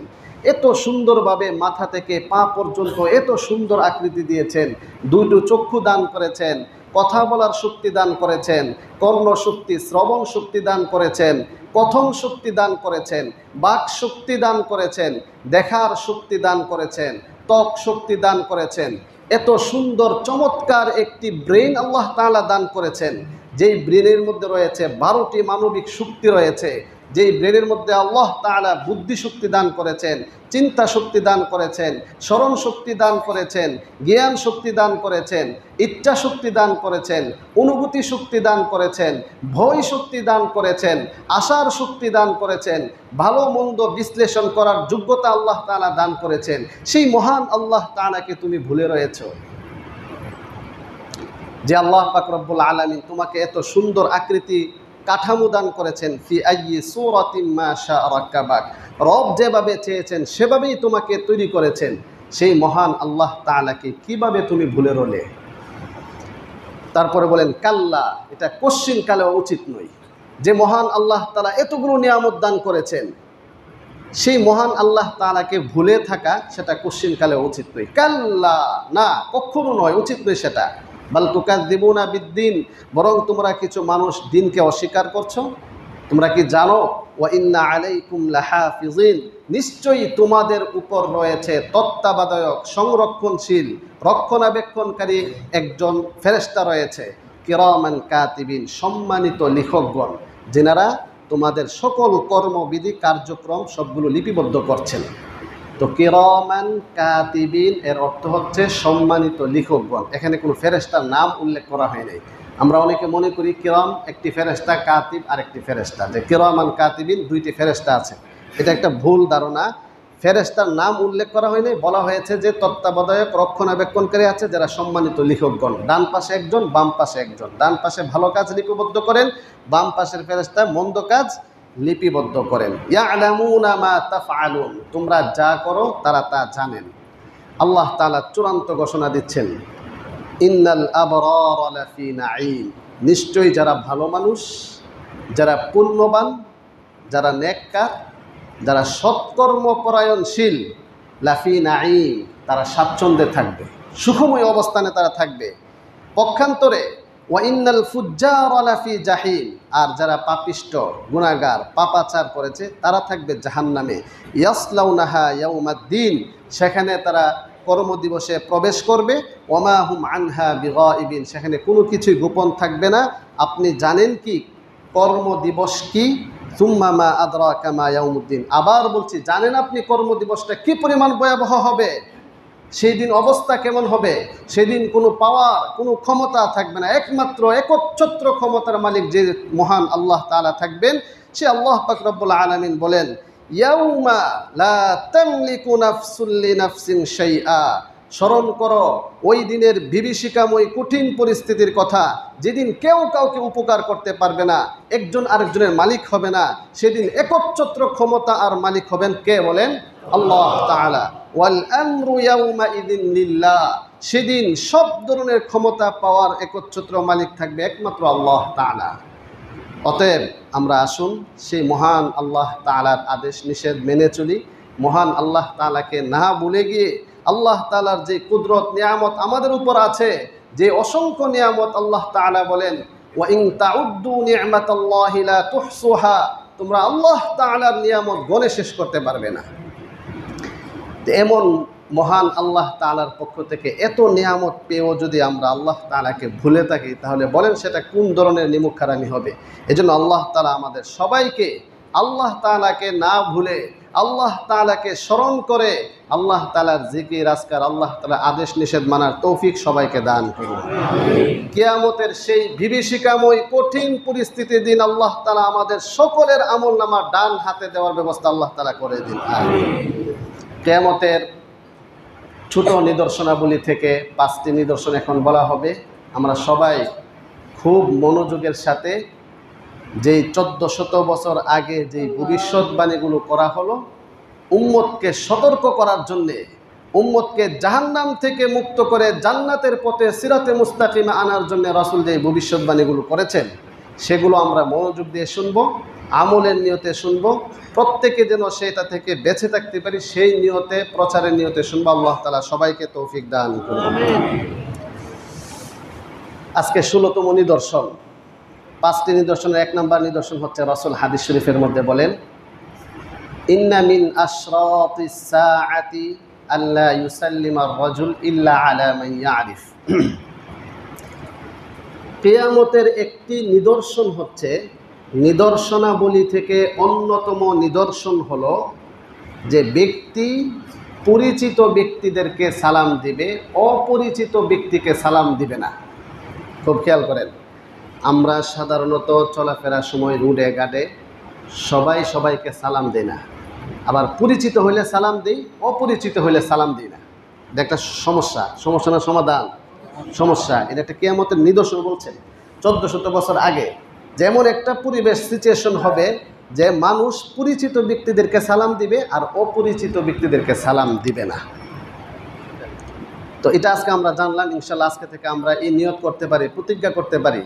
এত সুন্দরভাবে মাথা থেকে পা পর্যন্ত এত সুন্দর আকৃতি দিয়েছেন, দুটো চক্ষু দান করেছেন, কথা বলার শক্তি দান করেছেন, কর্ণ শক্তি, শ্রবণ শক্তি দান করেছেন, কথন শক্তি দান করেছেন, বাক শক্তি দান করেছেন, দেখার শক্তি দান করেছেন, ত্বক শক্তি দান করেছেন। এত সুন্দর চমৎকার একটি ব্রেন আল্লাহ তাআলা দান করেছেন, যেই ব্রেনের মধ্যে রয়েছে 12টি মানবিক শক্তি রয়েছে, যেই ব্রেনের মধ্যে আল্লাহ তাআলা বুদ্ধি শক্তি দান করেছেন, চিন্তা শক্তি দান করেছেন, স্মরণ শক্তি দান করেছেন, জ্ঞান শক্তি দান করেছেন, ইচ্ছা শক্তি দান করেছেন, অনুভূতি শক্তি দান করেছেন, ভয় শক্তি দান করেছেন, আশার শক্তি দান করেছেন, ভালো মন্দ বিশ্লেষণ করার যোগ্যতা আল্লাহ তাআলা দান করেছেন। সেই মহান আল্লাহ তাআলাকে তুমি ভুলে রয়েছ, যে আল্লাহ পাক রব্বুল আলামিন তোমাকে এত সুন্দর আকৃতি কাঠামো দান করেছেন। ফি আইয়ি সূরাতিন মা শাআ রাক্কাবাক, রব যেভাবে চেয়েছেন সেভাবেই তোমাকে তৈরি করেছেন। সেই মহান আল্লাহ তাআলাকে কিভাবে তুমি ভুলে রলে? তারপরে বলেন কাল্লা, এটা কোশ্চিন কালেও উচিত নয়। যে মহান আল্লাহ তাআলা এতগুলো নিয়ামত দান করেছেন, সেই মহান আল্লাহ তাআলাকে ভুলে থাকা সেটা কোশ্চিন কালেও উচিত নয়। কাল্লা, না, কখনো নয়, উচিত নয় সেটা। বাল তুকাযযিবুনা বিদ্দিন, বরং তোমরা কিছু মানুষ দিনকে অস্বীকার করছো। তোমরা কি জানো ওয়া ইন্না আলাইকুম লাহাফিজিন, নিশ্চয়ই তোমাদের উপর রয়েছে তত্ত্বাবধায়ক, সংরক্ষণশীল, রক্ষণাবেক্ষণকারী একজন ফেরেশতা রয়েছে। কিরামান কাতিবিন, সম্মানিত লিখকগণ, যেনারা তোমাদের সকল কর্মবিধি কার্যক্রম সবগুলো লিপিবদ্ধ করছেন। তো কিরামান কাতিবিন এর অর্থ হচ্ছে সম্মানিত লিখকগণ। এখানে কোনো ফেরেশতার নাম উল্লেখ করা হয় নাই। আমরা অনেকে মনে করি কিরাম একটি ফেরেশতা, কাতিব আরেকটি ফেরেশতা, যে কিরামান কাতিবিন দুইটি ফেরেশতা আছে। এটা একটা ভুল ধারণা। ফেরেশতার নাম উল্লেখ করা হয়নি, বলা হয়েছে যে তত্ত্বাবধায়ক, রক্ষণাবেক্ষণকারী আছে যারা সম্মানিত লিখকগণ। ডান পাশে একজন, বাম পাশে একজন। ডান পাশে ভালো কাজ লিপিবদ্ধ করেন, বাম পাশের ফেরেশতা মন্দ কাজ লিপিবদ্ধ করেন। ইয়ালামুনা মা তাফআলুন, তোমরা যা করো তারা তা জানেন। আল্লাহ তাআলা চূড়ান্ত ঘোষণা দিচ্ছেন, ইন্নাল আবরারা লাফি নাঈম, নিশ্চয়ই যারা ভালো মানুষ, যারা পুণ্যবান, যারা নেককার, যারা সৎকর্মপরায়ণশীল, লাফি নাঈম, তারা স্বাচ্ছন্দ্যে থাকবে, সুখময় অবস্থানে তারা থাকবে। পক্ষান্তরে ওয়া ইন্নাল ফুজ্জারা লাফি জাহিম, আর যারা পাপিষ্ট, গুনাহগার, পাপাচার করেছে তারা থাকবে জাহান্নামে। ইয়াসলাউনাহা ইয়াউমাদ্দিন, সেখানে তারা কর্মদিবসে প্রবেশ করবে। ওমা হুম আনহা বিগাইবিন, সেখানে কোনো কিছুই গোপন থাকবে না। আপনি জানেন কি কর্মদিবস কি? সুম্মা মা আদরাকা মা ইয়াউমুদ্দিন, আবার বলছি, জানেন আপনি কর্মদিবসটা কি পরিমাণ ভয়াবহ হবে? সেই দিন অবস্থা কেমন হবে? সেদিন কোনো পাওয়ার, কোনো ক্ষমতা থাকবে না, একমাত্র একচ্ছত্র ক্ষমতার মালিক যে মহান আল্লাহ তাআলা থাকবেন। সে আল্লাহ পাক রব্বুল আলামিন বলেন, ইয়াউমা লা তামলিকু নাফসুন লিনাফসিন শাইআ, স্মরণ করো ওই দিনের বিভীষিকাময় কঠিন পরিস্থিতির কথা, যেদিন কেউ কাউকে উপকার করতে পারবে না, একজন আরেকজনের মালিক হবে না। সেদিন একচ্ছত্র ক্ষমতা আর মালিক হবেন কে বলেন? আল্লাহ তাআলা। ওয়াল আমরু ইয়াউমাইযিন লিল্লাহ, সেদিন সব ধরনের ক্ষমতা পাওয়ার একচ্ছত্র মালিক থাকবে একমাত্র আল্লাহ তাআলা। অতএব আমরা আসুন সেই মহান আল্লাহ তাআলার আদেশ নিষেধ মেনে চলি। মহান আল্লাহ তাআলাকে না ভুলে গিয়ে আল্লাহ তাআলার যে কুদরত নিয়ামত আমাদের উপর আছে, যে অসংখ্য নিয়ামত, আল্লাহ তাআলা বলেন ওয়া ইন তাউদ্দু নি'মাতাল্লাহি লা তুহসুহা, তোমরা আল্লাহ তাআলার নিয়ামত গণে শেষ করতে পারবে না। এমন মহান আল্লাহ তাআলার পক্ষ থেকে এত নিয়ামত পেয়েও যদি আমরা আল্লাহ তাআলাকে ভুলে থাকি, তাহলে বলেন সেটা কোন ধরনের নিমুখারামি হবে? এজন্য আল্লাহ তাআলা আমাদের সবাইকে আল্লাহ তাআলাকে না ভুলে, আল্লাহ তাআলাকে স্মরণ করে আল্লাহ তাআলার জিকির আজকার, আল্লাহ তাআলার আদেশ নিষেধ মানার তৌফিক সবাইকে দান করুন। কিয়ামতের সেই বিভীষিকাময় কঠিন পরিস্থিতির দিন আল্লাহ তাআলা আমাদের সকলের আমলনামা ডান হাতে দেওয়ার ব্যবস্থা আল্লাহ তাআলা করে দিন। কিয়ামতের ছোট নিদর্শনাবলী থেকে 5টি নিদর্শন এখন বলা হবে। আমরা সবাই খুব মনোযোগের সাথে যেই 1400 বছর আগে যেই ভবিষ্যৎবাণীগুলো করা হলো উম্মতকে সতর্ক করার জন্যে, উম্মতকে জাহান্নাম থেকে মুক্ত করে জান্নাতের পথে সিরাতে মুস্তাকিমে আনার জন্য রাসূল যে ভবিষ্যৎবাণীগুলো করেছেন সেগুলো আমরা মনোযোগ দিয়ে শুনব, আমলের নিয়তে শুনব, প্রত্যেকে যেন সেটা থেকে বেঁচে থাকতে পারি সেই নিয়তে, প্রচারের নিয়তে শুনব। আল্লাহ তাআলা সবাইকে তৌফিক দান করুন। আজকে ১৬তম নিদর্শন। ৫টি নিদর্শনের ১ নম্বর নিদর্শন হচ্ছে রাসূল হাদিস শরীফের মধ্যে বলেন, ইন্না মিন আশরাতিস সাআতি আল্লা ইউসাল্লিমা আর-রাজুল ইল্লা আলা মান ইয়ারিফ। কিয়ামতের একটি নিদর্শন হচ্ছে, নিদর্শনাবলী থেকে অন্যতম নিদর্শন হলো যে ব্যক্তি পরিচিত ব্যক্তিদেরকে সালাম দিবে, অপরিচিত ব্যক্তিকে সালাম দিবে না। খুব খেয়াল করেন, আমরা সাধারণত চলাফেরার সময় রোডে ঘাটে সবাই সবাইকে সালাম দেয় না, আবার পরিচিত হইলে সালাম দিই, অপরিচিত হইলে সালাম দিই না। এটা একটা সমস্যা, সমস্যা না সমাধান? সমস্যা। এটা একটা কিয়ামতের নিদর্শন বলছেন। 1400 বছর আগে যেমন একটা পরিবেশ সিচুয়েশন হবে যে মানুষ পরিচিত ব্যক্তিদেরকে সালাম দিবে আর অপরিচিত ব্যক্তিদেরকে সালাম দিবে না। তো এটা আজকে আমরা জানলাম। ইনশাল্লাহ আজকে থেকে আমরা এই নিয়ত করতে পারি, প্রতিজ্ঞা করতে পারি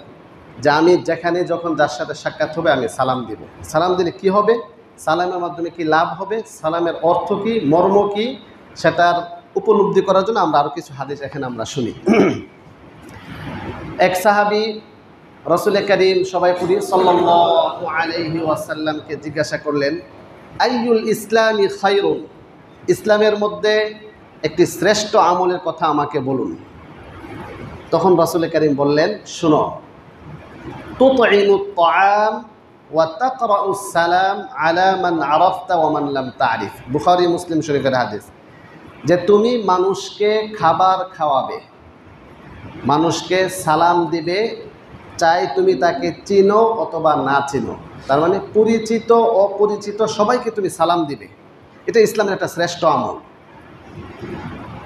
যে আমি যেখানে যখন যার সাথে সাক্ষাৎ হবে আমি সালাম দিব। সালাম দিলে কি হবে, সালামের মাধ্যমে কি লাভ হবে, সালামের অর্থ কি, মর্ম কি, সেটার উপলব্ধি করার জন্য আমরা আরও কিছু হাদিস এখানে আমরা শুনি। এক সাহাবী রাসূল করিম সবাই পড়ি সাল্লাল্লাহু আলাইহি ওয়াসাল্লামকে জিজ্ঞাসা করলেন, আইয়ুল ইসলামি খায়রুন, ইসলামের মধ্যে একটি শ্রেষ্ঠ আমলের কথা আমাকে বলুন। তখন রাসূল করিম বললেন, শুনো, তুতঈমুত তাআম ওয়া তাকরাউস সালাম আলা মান আরাফতা ওয়া মান লাম তা'রিফ। বুখারী মুসলিম শরীফের হাদিস, যে তুমি মানুষকে খাবার খাওয়াবে, মানুষকে সালাম দিবে, চাই তুমি তাকে চিনো অথবা না চিনো। তার মানে পরিচিত অপরিচিত সবাইকে তুমি সালাম দিবে। এটা ইসলামের একটা শ্রেষ্ঠ আমল।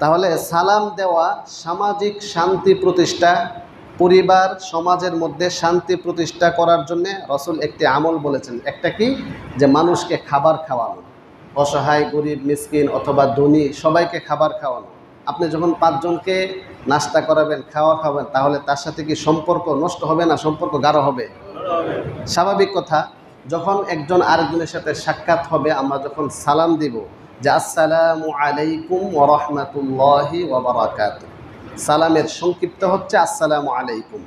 তাহলে সালাম দেওয়া সামাজিক শান্তি প্রতিষ্ঠা, পরিবার সমাজের মধ্যে শান্তি প্রতিষ্ঠা করার জন্য রাসূল একটি আমল বলেছেন। একটা কি, যে মানুষকে খাবার খাওয়ানো, অসহায় গরিব মিসকিন অথবা ধনী সবাইকে খাবার খাওয়ানো। আপনি যখন 5 জনকে নাস্তা করাবেন, খাওয়া খাবেন, তাহলে তার সাথে কি সম্পর্ক নষ্ট হবে না সম্পর্ক গাঢ় হবে? স্বাভাবিক কথা। যখন একজন আরেকজনের সাথে সাক্ষাৎ হবে, আমরা যখন সালাম দিব যে আসসালামু আলাইকুম ওয়া রাহমাতুল্লাহি ওয়া বারাকাতুহু, সালামের সংক্ষিপ্ত হচ্ছে আসসালামু আলাইকুম।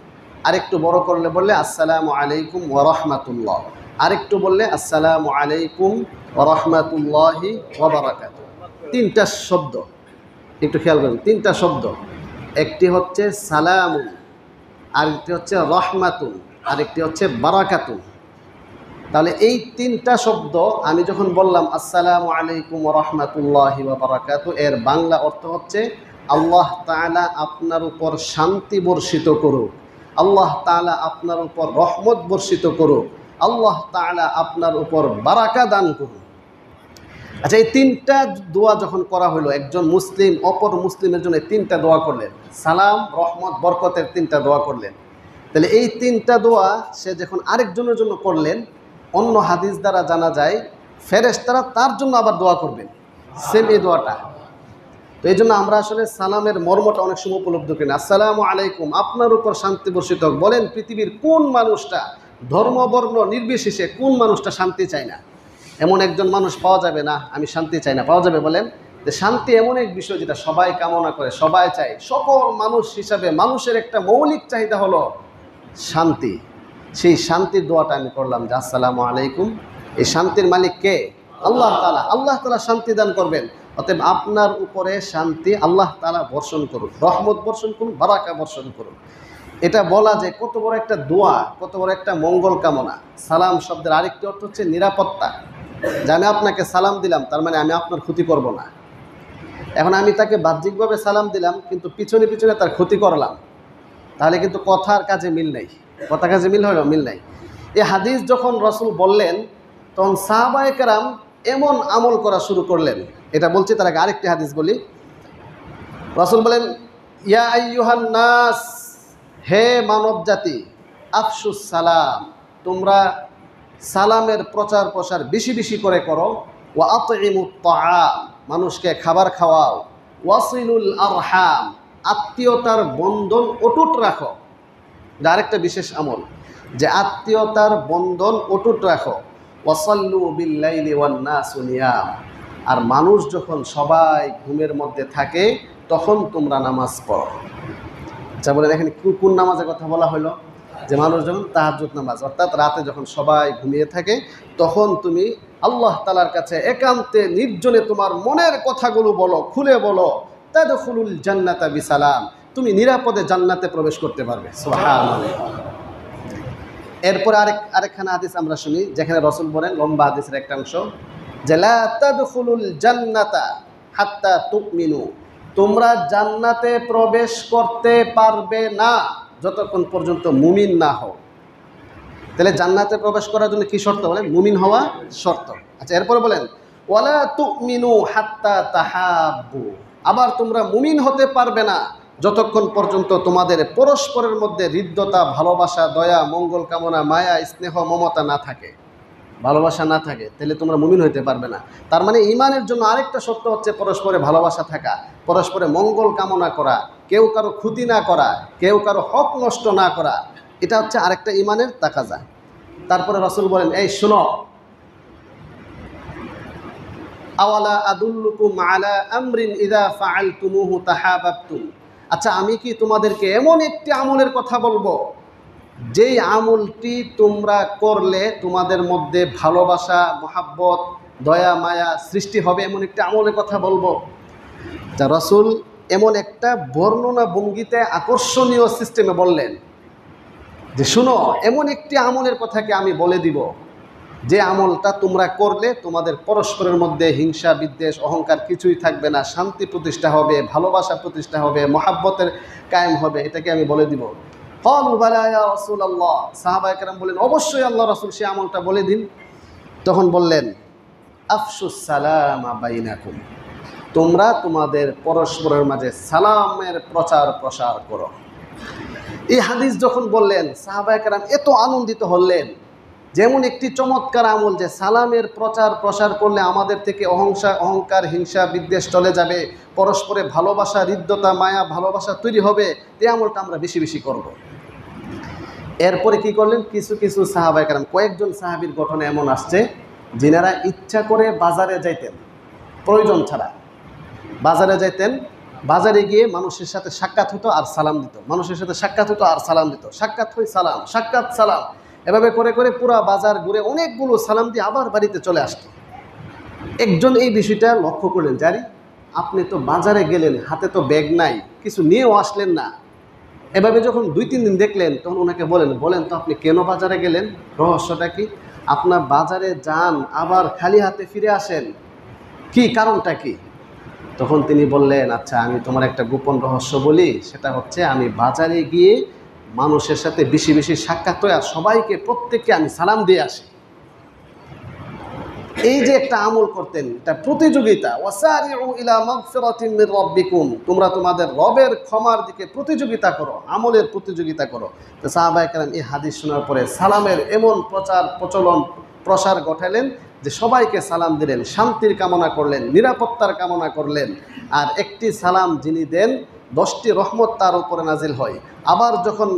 আরেকটু বড় করলে বললে আসসালামু আলাইকুম ওয়া রাহমাতুল্লাহ, আরেকটু বললে আসসালামু আলাইকুম ওয়া রাহমাতুল্লাহি ওয়া বারাকাতুহু। 3টা শব্দ, একটু খেয়াল করুন, 3টা শব্দ। একটি হচ্ছে সালামুন, আরেকটি হচ্ছে রহমাতুন, আরেকটি হচ্ছে বারাকাতুন। তাহলে এই 3টা শব্দ আমি যখন বললাম আসসালামু আলাইকুম ওয়া রাহমাতুল্লাহি ওয়া বারাকাতুহু, এর বাংলা অর্থ হচ্ছে আল্লাহ তাআলা আপনার উপর শান্তি বর্ষিত করুক, আল্লাহ তাআলা আপনার উপর রহমত বর্ষিত করুক, আল্লাহ তাআলা আপনার উপর বারাকা দান করুন। আচ্ছা, এই 3টা দোয়া যখন করা হলো, একজন মুসলিম অপর মুসলিমের জন্য 3টা দোয়া করলেন, সালাম, রহমত, বরকতের 3টা দোয়া করলেন। তাহলে এই 3টা দোয়া সে যখন আরেকজনের জন্য করলেন, অন্য হাদিস দ্বারা জানা যায় ফেরেশতারা তার জন্য আবার দোয়া করবেন, সেম এই দোয়াটা। তো এই জন্য আমরা আসলে সালামের মর্মটা অনেক সময় উপলব্ধ করি না। আসসালামু আলাইকুম, আপনার উপর শান্তি বর্ষিত হোক। বলেন, পৃথিবীর কোন মানুষটা, ধর্ম বর্ণ নির্বিশেষে কোন মানুষটা শান্তি চায় না? এমন একজন মানুষ পাওয়া যাবে না আমি শান্তি চাই না? পাওয়া যাবে? বলেন। যে শান্তি এমন এক বিষয় যেটা সবাই কামনা করে, সবাই চায়। সকল মানুষ হিসাবে মানুষের একটা মৌলিক চাহিদা হলো শান্তি। সেই শান্তির দোয়াটা আমি করলাম যে আসসালামু আলাইকুম। এই শান্তির মালিক কে? আল্লাহ তাআলা। আল্লাহ তাআলা শান্তি দান করবেন। অতএব আপনার উপরে শান্তি আল্লাহ তাআলা বর্ষণ করুন, রহমত বর্ষণ করুন, বারাকা বর্ষণ করুন। এটা বলা যায় কত বড় একটা দোয়া, কত বড় একটা মঙ্গল কামনা। সালাম শব্দের আরেকটি অর্থ হচ্ছে নিরাপত্তা। যে আমি আপনাকে সালাম দিলাম, তার মানে আমি আপনার ক্ষতি করব না। এখন আমি তাকে বাহ্যিকভাবে সালাম দিলাম, কিন্তু পিছনে পিছনে তার ক্ষতি করলাম, তাহলে কিন্তু কথার কাজে মিল নেই। কথা কাজে মিল হলো? মিল নাই। এই হাদিস যখন রাসূল বললেন, তখন সাহাবায়ে কেরাম এমন আমল করা শুরু করলেন। এটা বলছি, তার আগে আরেকটি হাদিস বলি। রাসূল বলেন, ইয়া আইয়ুহান নাস, হে মানব জাতি, আফশুস সালাম, তোমরা সালামের প্রচার প্রসার বেশি বেশি করে করো। ওয়া আতঈমুত তাআম, মানুষকে খাবার খাওয়াও। ওয়াসিলুল আরহাম, আত্মীয়তার বন্ধন অটুট রাখো। আরেকটা বিশেষ আমল, যে আত্মীয়তার বন্ধন অটুট রাখো। ওয়াসাল্লু বিল্লাইলি ওয়ান নাসু নিয়াম, আর মানুষ যখন সবাই ঘুমের মধ্যে থাকে তখন তোমরা নামাজ পড়ো। আচ্ছা বলেন, এখানে কোন নামাজের কথা বলা হলো? যে মানুষ যখন তাহাজ্জুদ নামাজ, অর্থাৎ রাতে যখন সবাই ঘুমিয়ে থাকে তখন তুমি আল্লাহ তাআলার কাছে একান্তে নির্জনে তোমার মনের কথাগুলো বলো, খুলে বলো। তাদখুলুল জান্নাতা বিসালাম, তুমি নিরাপদে জান্নাতে প্রবেশ করতে পারবে। সুবহানাল্লাহ। এরপর আরেকখানা হাদিস আমরা শুনি, যেখানে রাসূল বলেন, লম্বা হাদিসের একটা অংশ, যে লা তাদখুলুল জান্নাতা হাত্তা তুমিনু, তোমরা জান্নাতে প্রবেশ করতে পারবে না যতক্ষণ পর্যন্ত মুমিন না হও। তাহলে জান্নাতে প্রবেশ করার জন্য কি শর্ত? বলেন, মুমিন হওয়া শর্ত। আচ্ছা, এরপরে বলেন ওয়ালা তুমিনু হাত্তা তাহাব্বু, আবার তোমরা মুমিন হতে পারবে না যতক্ষণ পর্যন্ত তোমাদের পরস্পরের মধ্যে হৃদ্যতা, ভালোবাসা, দয়া, মঙ্গল কামনা, মায়া, স্নেহ, মমতা না থাকে, ভালোবাসা না থাকে, তাহলে তোমরা মুমিন হইতে পারবে না। তার মানে ঈমানের জন্য আরেকটা শর্ত হচ্ছে পরস্পরে ভালোবাসা থাকা, পরস্পরে মঙ্গল কামনা করা, কেউ কারো ক্ষতি না করা, কেউ কারো হক নষ্ট না করা, এটা হচ্ছে আরেকটা ঈমানের তাকাজা। তারপরে রাসূল বলেন, এই শুনো, আওয়ালা আদুল্লুকুম আলা আমরিন ইযা ফাআলতুমুহু তাহাবাবতুম, আচ্ছা আমি কি তোমাদেরকে এমন একটি আমলের কথা বলবো যেই আমলটি তোমরা করলে তোমাদের মধ্যে ভালোবাসা, মহাব্বত, দয়া, মায়া সৃষ্টি হবে, এমন একটি আমলের কথা বলবো। যা রাসূল এমন একটা বর্ণনা ভঙ্গিতে আকর্ষণীয় সিস্টেমে বললেন যে শুনো, এমন একটি আমলের কথাকে আমি বলে দিব যে আমলটা তোমরা করলে তোমাদের পরস্পরের মধ্যে হিংসা, বিদ্বেষ, অহংকার কিছুই থাকবে না, শান্তি প্রতিষ্ঠা হবে, ভালোবাসা প্রতিষ্ঠা হবে, মহাব্বতের কায়েম হবে, এটাকে আমি বলে দিব। ক্বালু বালা ইয়া রাসূলুল্লাহ, সাহাবায়ে কেরাম বলেন, অবশ্যই আল্লাহ রাসূল, সে আমলটা বলে দিন। তখন বললেন, আফশুস সালামা বাইনাকুম, তোমরা তোমাদের পরস্পরের মাঝে সালামের প্রচার প্রসার করো। এই হাদিস যখন বললেন, সাহাবায়ে কেরাম এত আনন্দিত হলেন, যেমন একটি চমৎকার আমল, যে সালামের প্রচার প্রসার করলে আমাদের থেকে অহংকার, হিংসা, বিদ্বেষ চলে যাবে, পরস্পরে ভালোবাসা, হৃদ্যতা, মায়া, ভালোবাসা তৈরি হবে, এই আমলটা আমরা বেশি বেশি করব। এরপরে কি করলেন, কিছু কিছু সাহাবায়ে কেরাম, কয়েকজন সাহাবীর ঘটনা এমন আসছে যিনারা ইচ্ছা করে বাজারে যাইতেন, প্রয়োজন ছাড়া বাজারে যাইতেন, বাজারে গিয়ে মানুষের সাথে সাক্ষাৎ হতো আর সালাম দিত, মানুষের সাথে সাক্ষাৎ হতো আর সালাম দিত, সাক্ষাৎ হই সালাম, সাক্ষাৎ সালাম, এভাবে করে করে পুরা বাজার ঘুরে অনেকগুলো সালাম দিয়ে আবার বাড়িতে চলে আসতো। একজন এই বিষয়টা লক্ষ্য করলেন, জারি আপনি তো বাজারে গেলেন, হাতে তো ব্যাগ নাই, কিছু নিয়েও আসলেন না। এভাবে যখন 2-3 দিন দেখলেন, তখন ওনাকে বলেন তো আপনি কেন বাজারে গেলেন, রহস্যটা কি? আপনার বাজারে যান আবার খালি হাতে ফিরে আসেন, কি কারণটা কি? তখন তিনি বললেন, আচ্ছা আমি তোমার একটা গোপন রহস্য বলি, সেটা হচ্ছে আমি বাজারে গিয়ে মানুষের সাথে বেশি বেশি সাক্ষাৎ হয় আর সবাইকে, প্রত্যেককে আমি সালাম দিয়ে আসি। এই যে একটা আমল করতেন, এটা প্রতিযোগিতা, ওয়াসারিউ ইলা মাগফিরাতিন মির রাব্বিকুম, তোমরা তোমাদের রবের ক্ষমার দিকে প্রতিযোগিতা করো, আমলের প্রতিযোগিতা করো। তো সাহাবায়ে কেরাম এই হাদিস শোনার পরে সালামের এমন প্রসার ঘটালেন যে সবাইকে সালাম দিলেন, শান্তির কামনা করলেন, নিরাপত্তার কামনা করলেন। আর একটি সালাম যিনি দেন 10টি রহমত তার উপরে নাজিল হয়। আবার যখন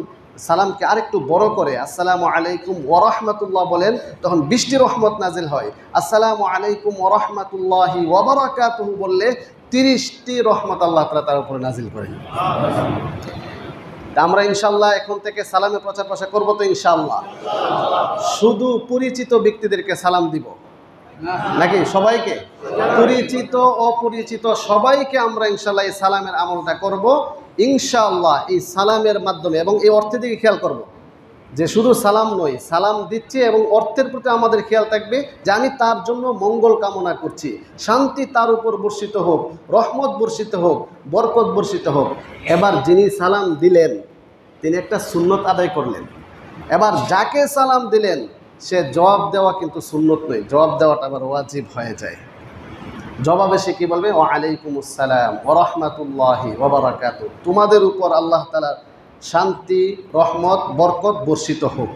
সালামকে আরেকটু বড় করে আসসালামু আলাইকুম ওয়া রাহমাতুল্লাহ বলেন, তখন 20টি রহমত নাজিল হয়। আসসালামু আলাইকুম ওয়া রাহমাতুল্লাহি ওয়া বারাকাতুহু বললে 30টি রহমত আল্লাহ তাআলা তার উপরে নাজিল করেন। আমরা ইনশাআল্লাহ এখন থেকে সালামের প্রচার প্রসার করব তো ইনশাআল্লাহ। শুধু পরিচিত ব্যক্তিদেরকে সালাম দিব নাকি সবাইকে? পরিচিত অপরিচিত সবাইকে আমরা ইনশাআল্লাহ এই সালামের আমলটা করব ইনশাআল্লাহ। এই সালামের মাধ্যমে এবং এই অর্থের দিকে খেয়াল করব যে শুধু সালাম নয়, সালাম দিচ্ছি এবং অর্থের প্রতি আমাদের খেয়াল থাকবে যে আমি তার জন্য মঙ্গল কামনা করছি, শান্তি তার উপর বর্ষিত হোক, রহমত বর্ষিত হোক, বরকত বর্ষিত হোক। এবার যিনি সালাম দিলেন তিনি একটা সুন্নত আদায় করলেন। এবার যাকে সালাম দিলেন সে জবাব দেওয়া কিন্তু সুন্নত নয়, জবাব দেওয়াটা আবার ওয়াজিব হয়ে যায়। জবাবে সে কি বলবে? ওয়া আলাইকুমুস সালাম ওয়া রাহমাতুল্লাহি ওয়া বারাকাতুহু, তোমাদের উপর আল্লাহ তাআলার শান্তি, রহমত, বরকত বর্ষিত হোক।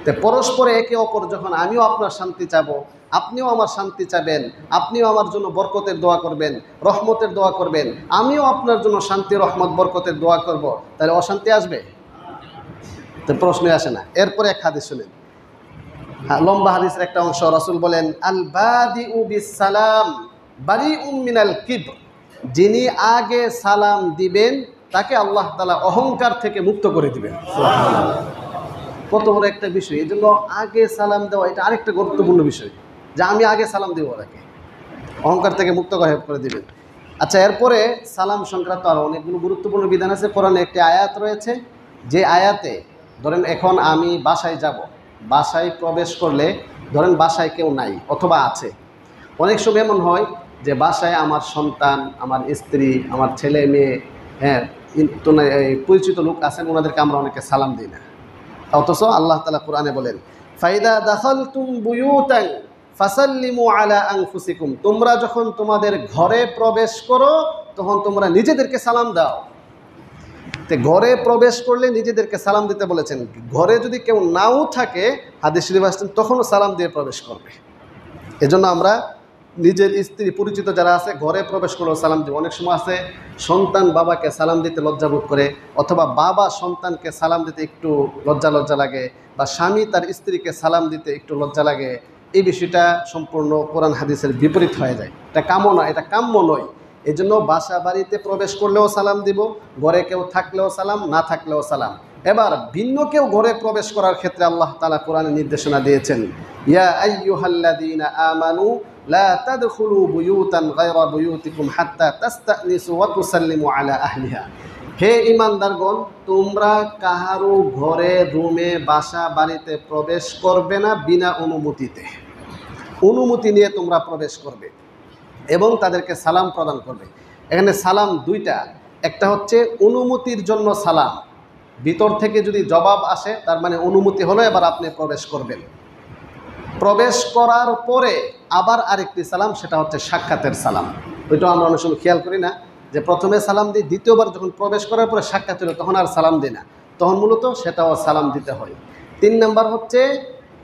তো পরস্পরে একে অপর যখন আমিও আপনার শান্তি চাবো, আপনিও আমার শান্তি চাবেন, আপনিও আমার জন্য বরকতের দোয়া করবেন, রহমতের দোয়া করবেন, আমিও আপনার জন্য শান্তি রহমত বরকতের দোয়া করব, তাহলে অশান্তি আসবে? তো প্রশ্নই আসে না। এরপরে এক হাদিস শুনেন, লম্বা হাদিসের একটা অংশ। রাসূল বলেন, আল বাদিউ বিস সালাম বারিউম মিনাল কিবর, যিনি আগে সালাম দিবেন তাকে আল্লাহ তাআলা অহংকার থেকে মুক্ত করে দিবেন। সুবহানাল্লাহ, কত বড় একটা বিষয়। এই জন্য আগে সালাম দেওয়া এটা আরেকটা গুরুত্বপূর্ণ বিষয়, যে আমি আগে সালাম দেবো, ওরাকে অহংকার থেকে মুক্ত করে দিবেন। আচ্ছা, এরপরে সালাম সংক্রান্ত আরও অনেকগুলো গুরুত্বপূর্ণ বিধান আছে। কোরআনে একটি আয়াত রয়েছে, যে আয়াতে ধরেন এখন আমি বাসায় যাব, বাসায় প্রবেশ করলে ধরেন বাসায় কেউ নাই অথবা আছে। অনেক সময় এমন হয় যে বাসায় আমার সন্তান, আমার স্ত্রী, আমার ছেলে মেয়ে, হ্যাঁ, পরিচিত লোক আছেন, ওনাদেরকে আমরা অনেকে সালাম দিই না। অথচ আল্লাহ তাআলা কোরআনে বলেন, ফাইদা দাখালতুম বুয়ুতান ফাসাল্লিমু আলা আনফুসিকুম, তোমরা যখন তোমাদের ঘরে প্রবেশ করো তখন তোমরা নিজেদেরকে সালাম দাও। তো ঘরে প্রবেশ করলে নিজেদেরকে সালাম দিতে বলেছেন। ঘরে যদি কেউ নাও থাকে, হাদিস শরীফ আসছেন, তখনও সালাম দিয়ে প্রবেশ করবে। এজন্য আমরা নিজের স্ত্রী, পরিচিত যারা আছে, ঘরে প্রবেশ করলেও সালাম দিব। অনেক সময় আছে সন্তান বাবাকে সালাম দিতে লজ্জাবোধ করে, অথবা বাবা সন্তানকে সালাম দিতে একটু লজ্জা লাগে, বা স্বামী তার স্ত্রীকে সালাম দিতে একটু লজ্জা লাগে। এই বিষয়টা সম্পূর্ণ কোরআন হাদিসের বিপরীত হয়ে যায়। এটা কামনা, এটা কাম্য নয়। এই জন্য বাসা বাড়িতে প্রবেশ করলেও সালাম দিব, ঘরে কেউ থাকলেও সালাম, না থাকলেও সালাম। এবার ভিন্ন কেউ ঘরে প্রবেশ করার ক্ষেত্রে আল্লাহ তাআলা কোরআনে নির্দেশনা দিয়েছেন, ইয়া আইয়ুহাল্লাযীনা আমানু লা তাদখুলু বুয়ুতান গায়রা বুয়ুতিকুম হাত্তা তাস্তানিসু ওয়া তুসাল্লিমু আলা আহলিহা, হে ঈমানদারগণ, তোমরা কাহারও ঘরে, রুমে, বাসা বাড়িতে প্রবেশ করবে না বিনা অনুমতিতে। অনুমতি নিয়ে তোমরা প্রবেশ করবে এবং তাদেরকে সালাম প্রদান করবে। এখানে সালাম দুইটা, একটা হচ্ছে অনুমতির জন্য সালাম, ভিতর থেকে যদি জবাব আসে তার মানে অনুমতি হলো, এবার আপনি প্রবেশ করবেন। প্রবেশ করার পরে আবার আরেকটি সালাম, সেটা হচ্ছে সাক্ষাতের সালাম। ওইটাও আমরা অনেক সময় খেয়াল করি না, যে প্রথমে সালাম দিই, দ্বিতীয়বার যখন প্রবেশ করার পরে সাক্ষাৎ হলো তখন আর সালাম দিই না, তখন মূলত সেটাও সালাম দিতে হয়। 3 নাম্বার হচ্ছে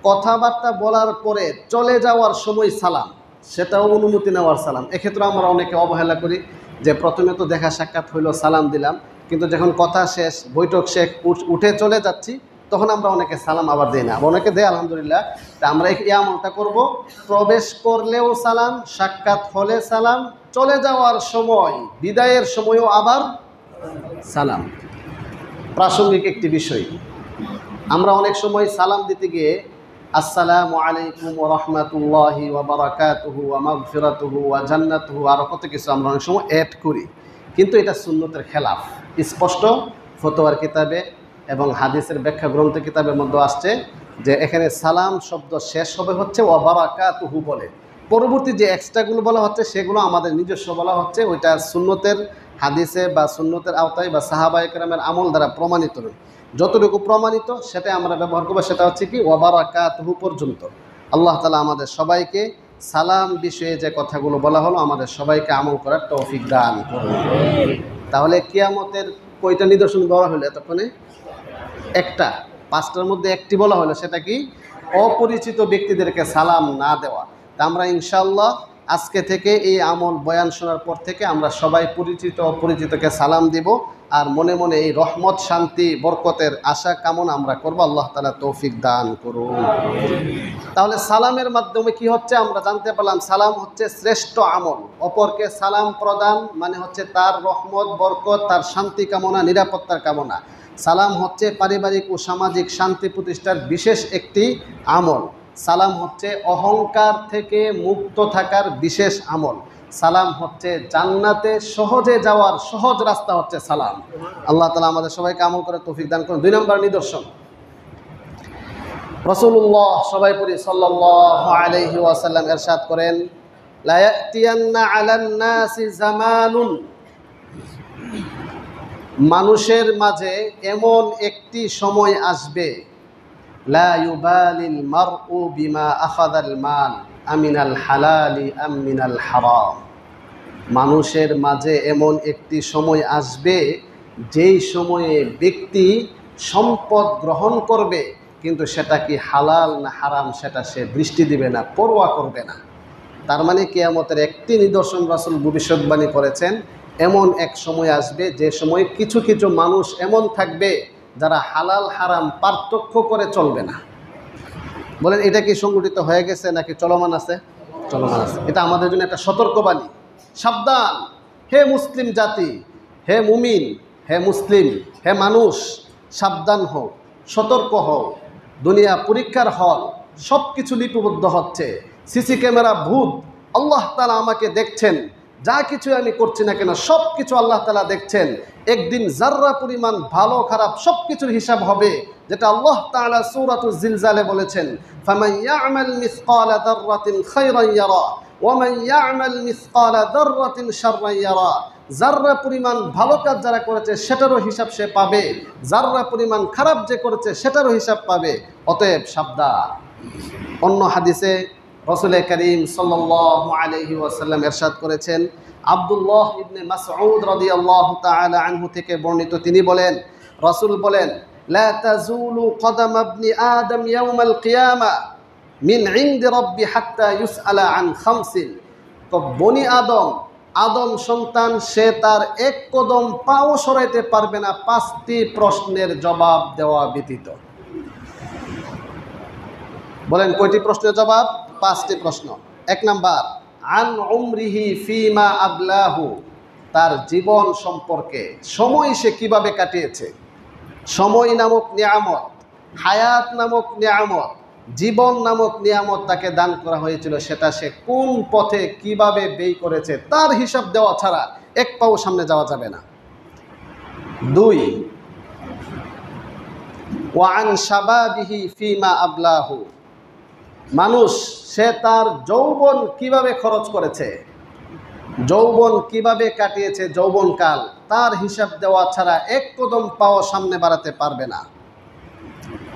কথাবার্তা বলার পরে চলে যাওয়ার সময় সালাম, সেটাও অনুমতি নেওয়ার সালাম। এক্ষেত্রে আমরা অনেকে অবহেলা করি, যে প্রথমে তো দেখা সাক্ষাৎ হইলো, সালাম দিলাম, কিন্তু যখন কথা শেষ, বৈঠক শেষ, উঠে চলে যাচ্ছি, তখন আমরা অনেকে সালাম আবার দিই না, অনেকে দেয় আলহামদুলিল্লাহ। তা আমরা এই আমলটা করব, প্রবেশ করলেও সালাম, সাক্ষাৎ হলে সালাম, চলে যাওয়ার সময়, বিদায়ের সময়ও আবার সালাম। প্রাসঙ্গিক একটি বিষয়, আমরা অনেক সময় সালাম দিতে গিয়ে আসসালামু আলাইকুম ওয়া রাহমাতুল্লাহি ওয়া বারাকাতুহু ওয়া মাগফিরাতুহু ওয়া জান্নাতুহু আরও কত কিছু আমরা অনেক সময় অ্যাড করি, কিন্তু এটা সুন্নতের খেলাফ। স্পষ্ট ফতোয়ার কিতাবে এবং হাদিসের ব্যাখ্যা গ্রন্থ কিতাবের মধ্যে আসছে যে এখানে সালাম শব্দ শেষ হবে হচ্ছে ওয়া বারাকাতুহু বলে, পরবর্তী যে এক্সট্রাগুলো বলা হচ্ছে সেগুলো আমাদের নিজস্ব বলা হচ্ছে, ওইটা সুন্নতের হাদিসে বা সুন্নতের আওতায় বা সাহাবায়ে কেরামের আমল দ্বারা প্রমাণিত নয়। যতটুকু প্রমাণিত সেটাই আমরা ব্যবহার করবো, সেটা হচ্ছে কি ওয়া বারাকাতুহু পর্যন্ত। আল্লাহ তাআলা আমাদের সবাইকে সালাম বিষয়ে যে কথাগুলো বলা হলো আমাদের সবাইকে আমল করার তৌফিক দান করুন। তাহলে কিয়ামতের কয়টা নিদর্শন বলা হলো এতক্ষণে? একটা, 5টার মধ্যে একটি বলা হলো, সেটা কি? অপরিচিত ব্যক্তিদেরকে সালাম না দেওয়া। তা আমরা ইনশাআল্লাহ আজকে থেকে এই আমল বয়ান শোনার পর থেকে আমরা সবাই পরিচিত অপরিচিতকে সালাম দিব, আর মনে মনে এই রহমত, শান্তি, বরকতের আশা কামনা আমরা করব। আল্লাহ তাআলা তৌফিক দান করুন। তাহলে সালামের মাধ্যমে কি হচ্ছে আমরা জানতে পারলাম, সালাম হচ্ছে শ্রেষ্ঠ আমল। অপরকে সালাম প্রদান মানে হচ্ছে তার রহমত, বরকত, তার শান্তি কামনা, নিরাপত্তার কামনা। সালাম হচ্ছে পারিবারিক ও সামাজিক শান্তি প্রতিষ্ঠার বিশেষ একটি আমল। সালাম হচ্ছে অহংকার থেকে মুক্ত থাকার বিশেষ আমল। সালাম হচ্ছে জান্নাতে সহজে যাওয়ার সহজ রাস্তা হচ্ছে সালাম। আল্লাহ তাআলা আমাদের সবাইকে আমল করে তৌফিক দান করুন। 2 নম্বর নিদর্শন, রাসূলুল্লাহ সবাই পড়ি সাল্লাল্লাহু আলাইহি ওয়াসাল্লাম ইরশাদ করেন, লা ইয়াতিয়ান্না আলান নাসি জামানুন, মানুষের মাঝে এমন একটি সময় আসবে, লা ইউবালিল মারউ বিমা আখাযাল মাল আমিনাল হালালি আম মিনাল হারাম। মানুষের মাঝে এমন একটি সময় আসবে যেই সময়ে ব্যক্তি সম্পদ গ্রহণ করবে, কিন্তু সেটা কি হালাল না হারাম সেটা সে দৃষ্টি দিবে না, পরোয়া করবে না। তার মানে কিয়ামতের একটি নিদর্শন রাসূল ভবিষ্যৎবাণী করেছেন, এমন এক সময় আসবে যে সময় কিছু কিছু মানুষ এমন থাকবে যারা হালাল হারাম পার্থক্য করে চলবে না। বলেন এটা কি সংগঠিত হয়ে গেছে নাকি চলমান আছে? চলমান আছে। এটা আমাদের জন্য একটা সতর্কবাণী, সাবধান হে মুসলিম জাতি, হে মুমিন, হে মুসলিম, হে মানুষ, সাবধান হও, সতর্ক হও। দুনিয়া পরীক্ষার হল, সব কিছু লিপিবদ্ধ হচ্ছে, সিসি ক্যামেরা, ভূত, আল্লাহ তাআলা আমাকে দেখছেন, যা কিছু আমি করছি না কেন সব কিছু আল্লাহ তাআলা দেখছেন। একদিন জাররা পরিমাণ ভালো খারাপ সব কিছুর হিসাব হবে, যেটা আল্লাহ তাআলা সূরাতুল জিলজালে বলেছেন, ফামান ইয়া'মাল মিসকালা যাররাতিন খায়রান ইয়ারা ওয়া মান ইয়া'মাল মিসকালা যাররাতিন শাররান ইয়ারা। জাররা পরিমাণ ভালো কাজ যারা করেছে সেটারও হিসাব সে পাবে, জাররা পরিমাণ খারাপ যে করেছে সেটারও হিসাব পাবে। অতএব সাবধান। অন্য হাদিসে রাসূল করিম সাল্লাল্লাহু আলাইহি ওয়াসাল্লাম ইরশাদ করেছেন, আব্দুল্লাহ ইবনে মাসউদ রাদিয়াল্লাহু তাআলা আনহু থেকে বর্ণিত, তিনি বলেন, রাসূল বলেন, লা তাজুলু কদাম ইবনি আদম ইয়াউমাল কিয়ামা মিন ইনদি রাব্বি হাত্তা ইউসআলা আন খামসিন। তো বনি আদম সন্তান সে তার এক কদম পাও সরাইতে পারবে না 5টি প্রশ্নের জবাব দেওয়া ব্যতীত। বলেন কয়টি প্রশ্নের জবাব? 5টি প্রশ্ন। 1 নাম্বার, আন উমরিহি ফিমা আবলাহু, তার জীবন সম্পর্কে, সময় সে কিভাবে কাটিয়েছে। সময় নামক নিয়ামত, হায়াত নামক নিয়ামত, জীবন নামক নিয়ামত তাকে দান করা হয়েছিল, সেটা সে কোন পথে কিভাবে ব্যয় করেছে তার হিসাব দেওয়া ছাড়া এক পাও সামনে যাওয়া যাবে না। 2, ওয়া আন শাবাবিহি ফিমা আবলাহু, মানুষ সে তার যৌবন কিভাবে খরচ করেছে, যৌবন কিভাবে কাটিয়েছে, যৌবনকাল, তার হিসাব দেওয়া ছাড়া এক কদম পাও সামনে বাড়াতে পারবে না।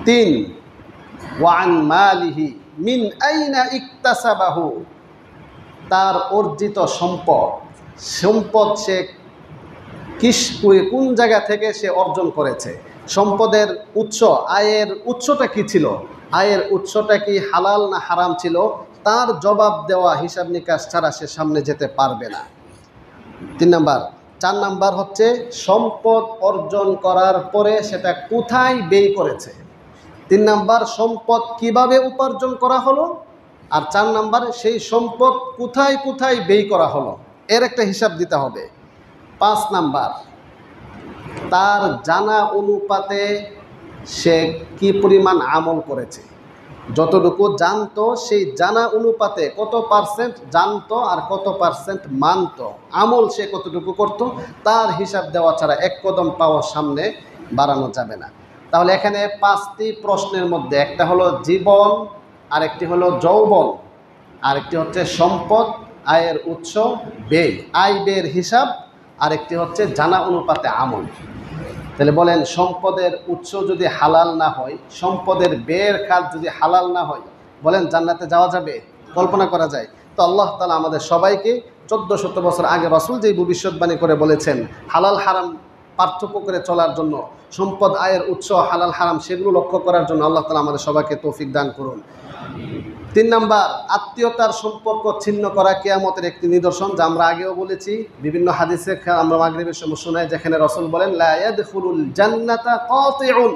3, ওয়ান মালিহি মিন আইনা ইকতাসাবাহু, তার অর্জিত সম্পদ সে কোন জায়গা থেকে সে অর্জন করেছে, সম্পদের উৎস, আয়ের উৎসটা কি ছিল, আয়ের উৎসটা কি হালাল না হারাম ছিল, তার জবাব দেওয়া হিসাব নিকাশ ছাড়া সে সামনে যেতে পারবে না। 3 নাম্বার। 4 নাম্বার হচ্ছে সম্পদ অর্জন করার পরে সেটা কোথায় ব্যয় করেছে। 3 নাম্বার, সম্পদ কিভাবে উপার্জন করা হলো, আর 4 নাম্বার সেই সম্পদ কোথায় কোথায় ব্যয় করা হলো, এর একটা হিসাব দিতে হবে। 5 নাম্বার, তার জানা অনুপাতে সে কি পরিমাণ আমল করেছে, যতটুকু জানতো সেই জানা অনুপাতে কত পার্সেন্ট জানতো আর কত পার্সেন্ট মানতো, আমল সে কতটুকু করত, তার হিসাব দেওয়া ছাড়া এক কদম পাওয়ার সামনে বাড়ানো যাবে না। তাহলে এখানে 5টি প্রশ্নের মধ্যে একটা হলো জীবন, আরেকটি হলো যৌবন, আরেকটি হচ্ছে সম্পদ, আয়ের উৎস, ব্যয়, আয় ব্যয়ের হিসাব, আরেকটি হচ্ছে জানা অনুপাতে আমল। তাহলে বলেন সম্পদের উৎস যদি হালাল না হয়, সম্পদের ব্যয়ের কাজ যদি হালাল না হয়, বলেন জান্নাতে যাওয়া যাবে? কল্পনা করা যায়? তো আল্লাহ তাআলা আমাদের সবাইকে 1400 বছর আগে রাসূল যেই ভবিষ্যৎবাণী করে বলেছেন হালাল হারাম পার্থক্য করে চলার জন্য, সম্পদ আয়ের উৎস হালাল হারাম সেগুলো লক্ষ্য করার জন্য আল্লাহ তাআলা আমাদের সবাইকে তৌফিক দান করুন। 3 নাম্বার, আত্মীয়তার সম্পর্ক ছিন্ন করা কিয়ামতের একটি নিদর্শন, যা আমরা আগেও বলেছি, বিভিন্ন হাদিসে আমরা মাগরিবের সময় শোনাই, যেখানে রাসূল বলেন লা ইয়াদখুলুল জান্নাতা কাতিউন,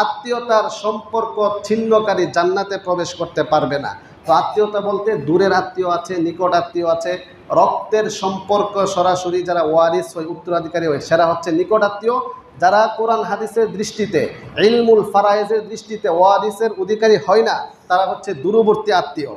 আত্মীয়তার সম্পর্ক ছিন্নকারী জান্নাতে প্রবেশ করতে পারবে না। তো আত্মীয়তা বলতে দূরের আত্মীয় আছে, নিকট আত্মীয় আছে, রক্তের সম্পর্ক সরাসরি যারা ওয়ারিস হয়, উত্তরাধিকারী হয়, সেরা হচ্ছে নিকট আত্মীয়। যারা কোরআন হাদিসের দৃষ্টিতে, ইলমুল ফারায়েজের দৃষ্টিতে ওয়ারিসের অধিকারী হয় না, তারা হচ্ছে দূরবর্তী আত্মীয়।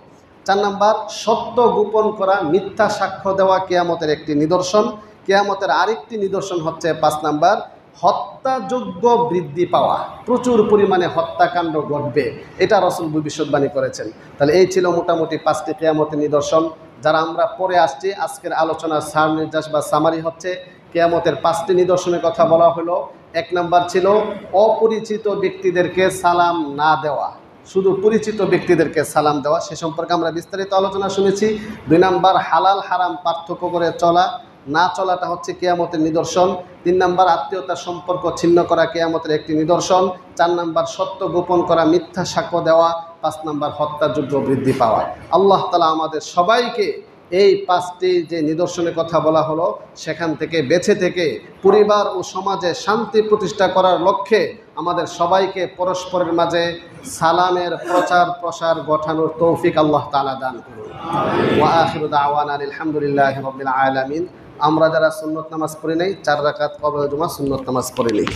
4 নাম্বার, সত্য গোপন করা, মিথ্যা সাক্ষ্য দেওয়া কিয়ামতের একটি নিদর্শন। কিয়ামতের আরেকটি নিদর্শন হচ্ছে 5 নাম্বার, হত্যাযোগ্য বৃদ্ধি পাওয়া, প্রচুর পরিমাণে হত্যাকাণ্ড ঘটবে, এটা রাসূল ভবিষ্যৎবাণী করেছেন। তাহলে এই ছিল মোটামুটি 5টি কিয়ামতের নিদর্শন, যারা আমরা পরে আসছি। আজকের আলোচনার সার নির্যাস বা সামারি হচ্ছে কিয়ামতের 5টি নিদর্শনের কথা বলা হলো। 1 নাম্বার ছিল অপরিচিত ব্যক্তিদেরকে সালাম না দেওয়া, শুধু পরিচিত ব্যক্তিদেরকে সালাম দেওয়া, সে সম্পর্কে আমরা বিস্তারিত আলোচনা শুনেছি। 2 নাম্বার, হালাল হারাম পার্থক্য করে চলা। না চলাটা হচ্ছে কিয়ামতের নিদর্শন। 3 নাম্বার আত্মীয়তার সম্পর্ক ছিন্ন করা কিয়ামতের একটি নিদর্শন। 4 নাম্বার সত্য গোপন করা, মিথ্যা সাক্ষ্য দেওয়া। 5 নাম্বার হত্যাযুদ্ধ বৃদ্ধি পাওয়া। আল্লাহ তাআলা আমাদের সবাইকে এই 5টি যে নিদর্শনের কথা বলা হলো সেখান থেকে বেঁচে থেকে পরিবার ও সমাজে শান্তি প্রতিষ্ঠা করার লক্ষ্যে আমাদের সবাইকে পরস্পরের মাঝে সালামের প্রচার প্রসার ঘটানোর তৌফিক আল্লাহ তাআলা দান করুন। ওয়া আখিরু দাওয়ানা আলহামদুলিল্লাহি রাব্বিল আলামিন। আমরা যারা সুন্নত নামাজ পড়ি নাই 4 রাকাত কবর জুমা সুন্নত নামাজ পড়ি নেই।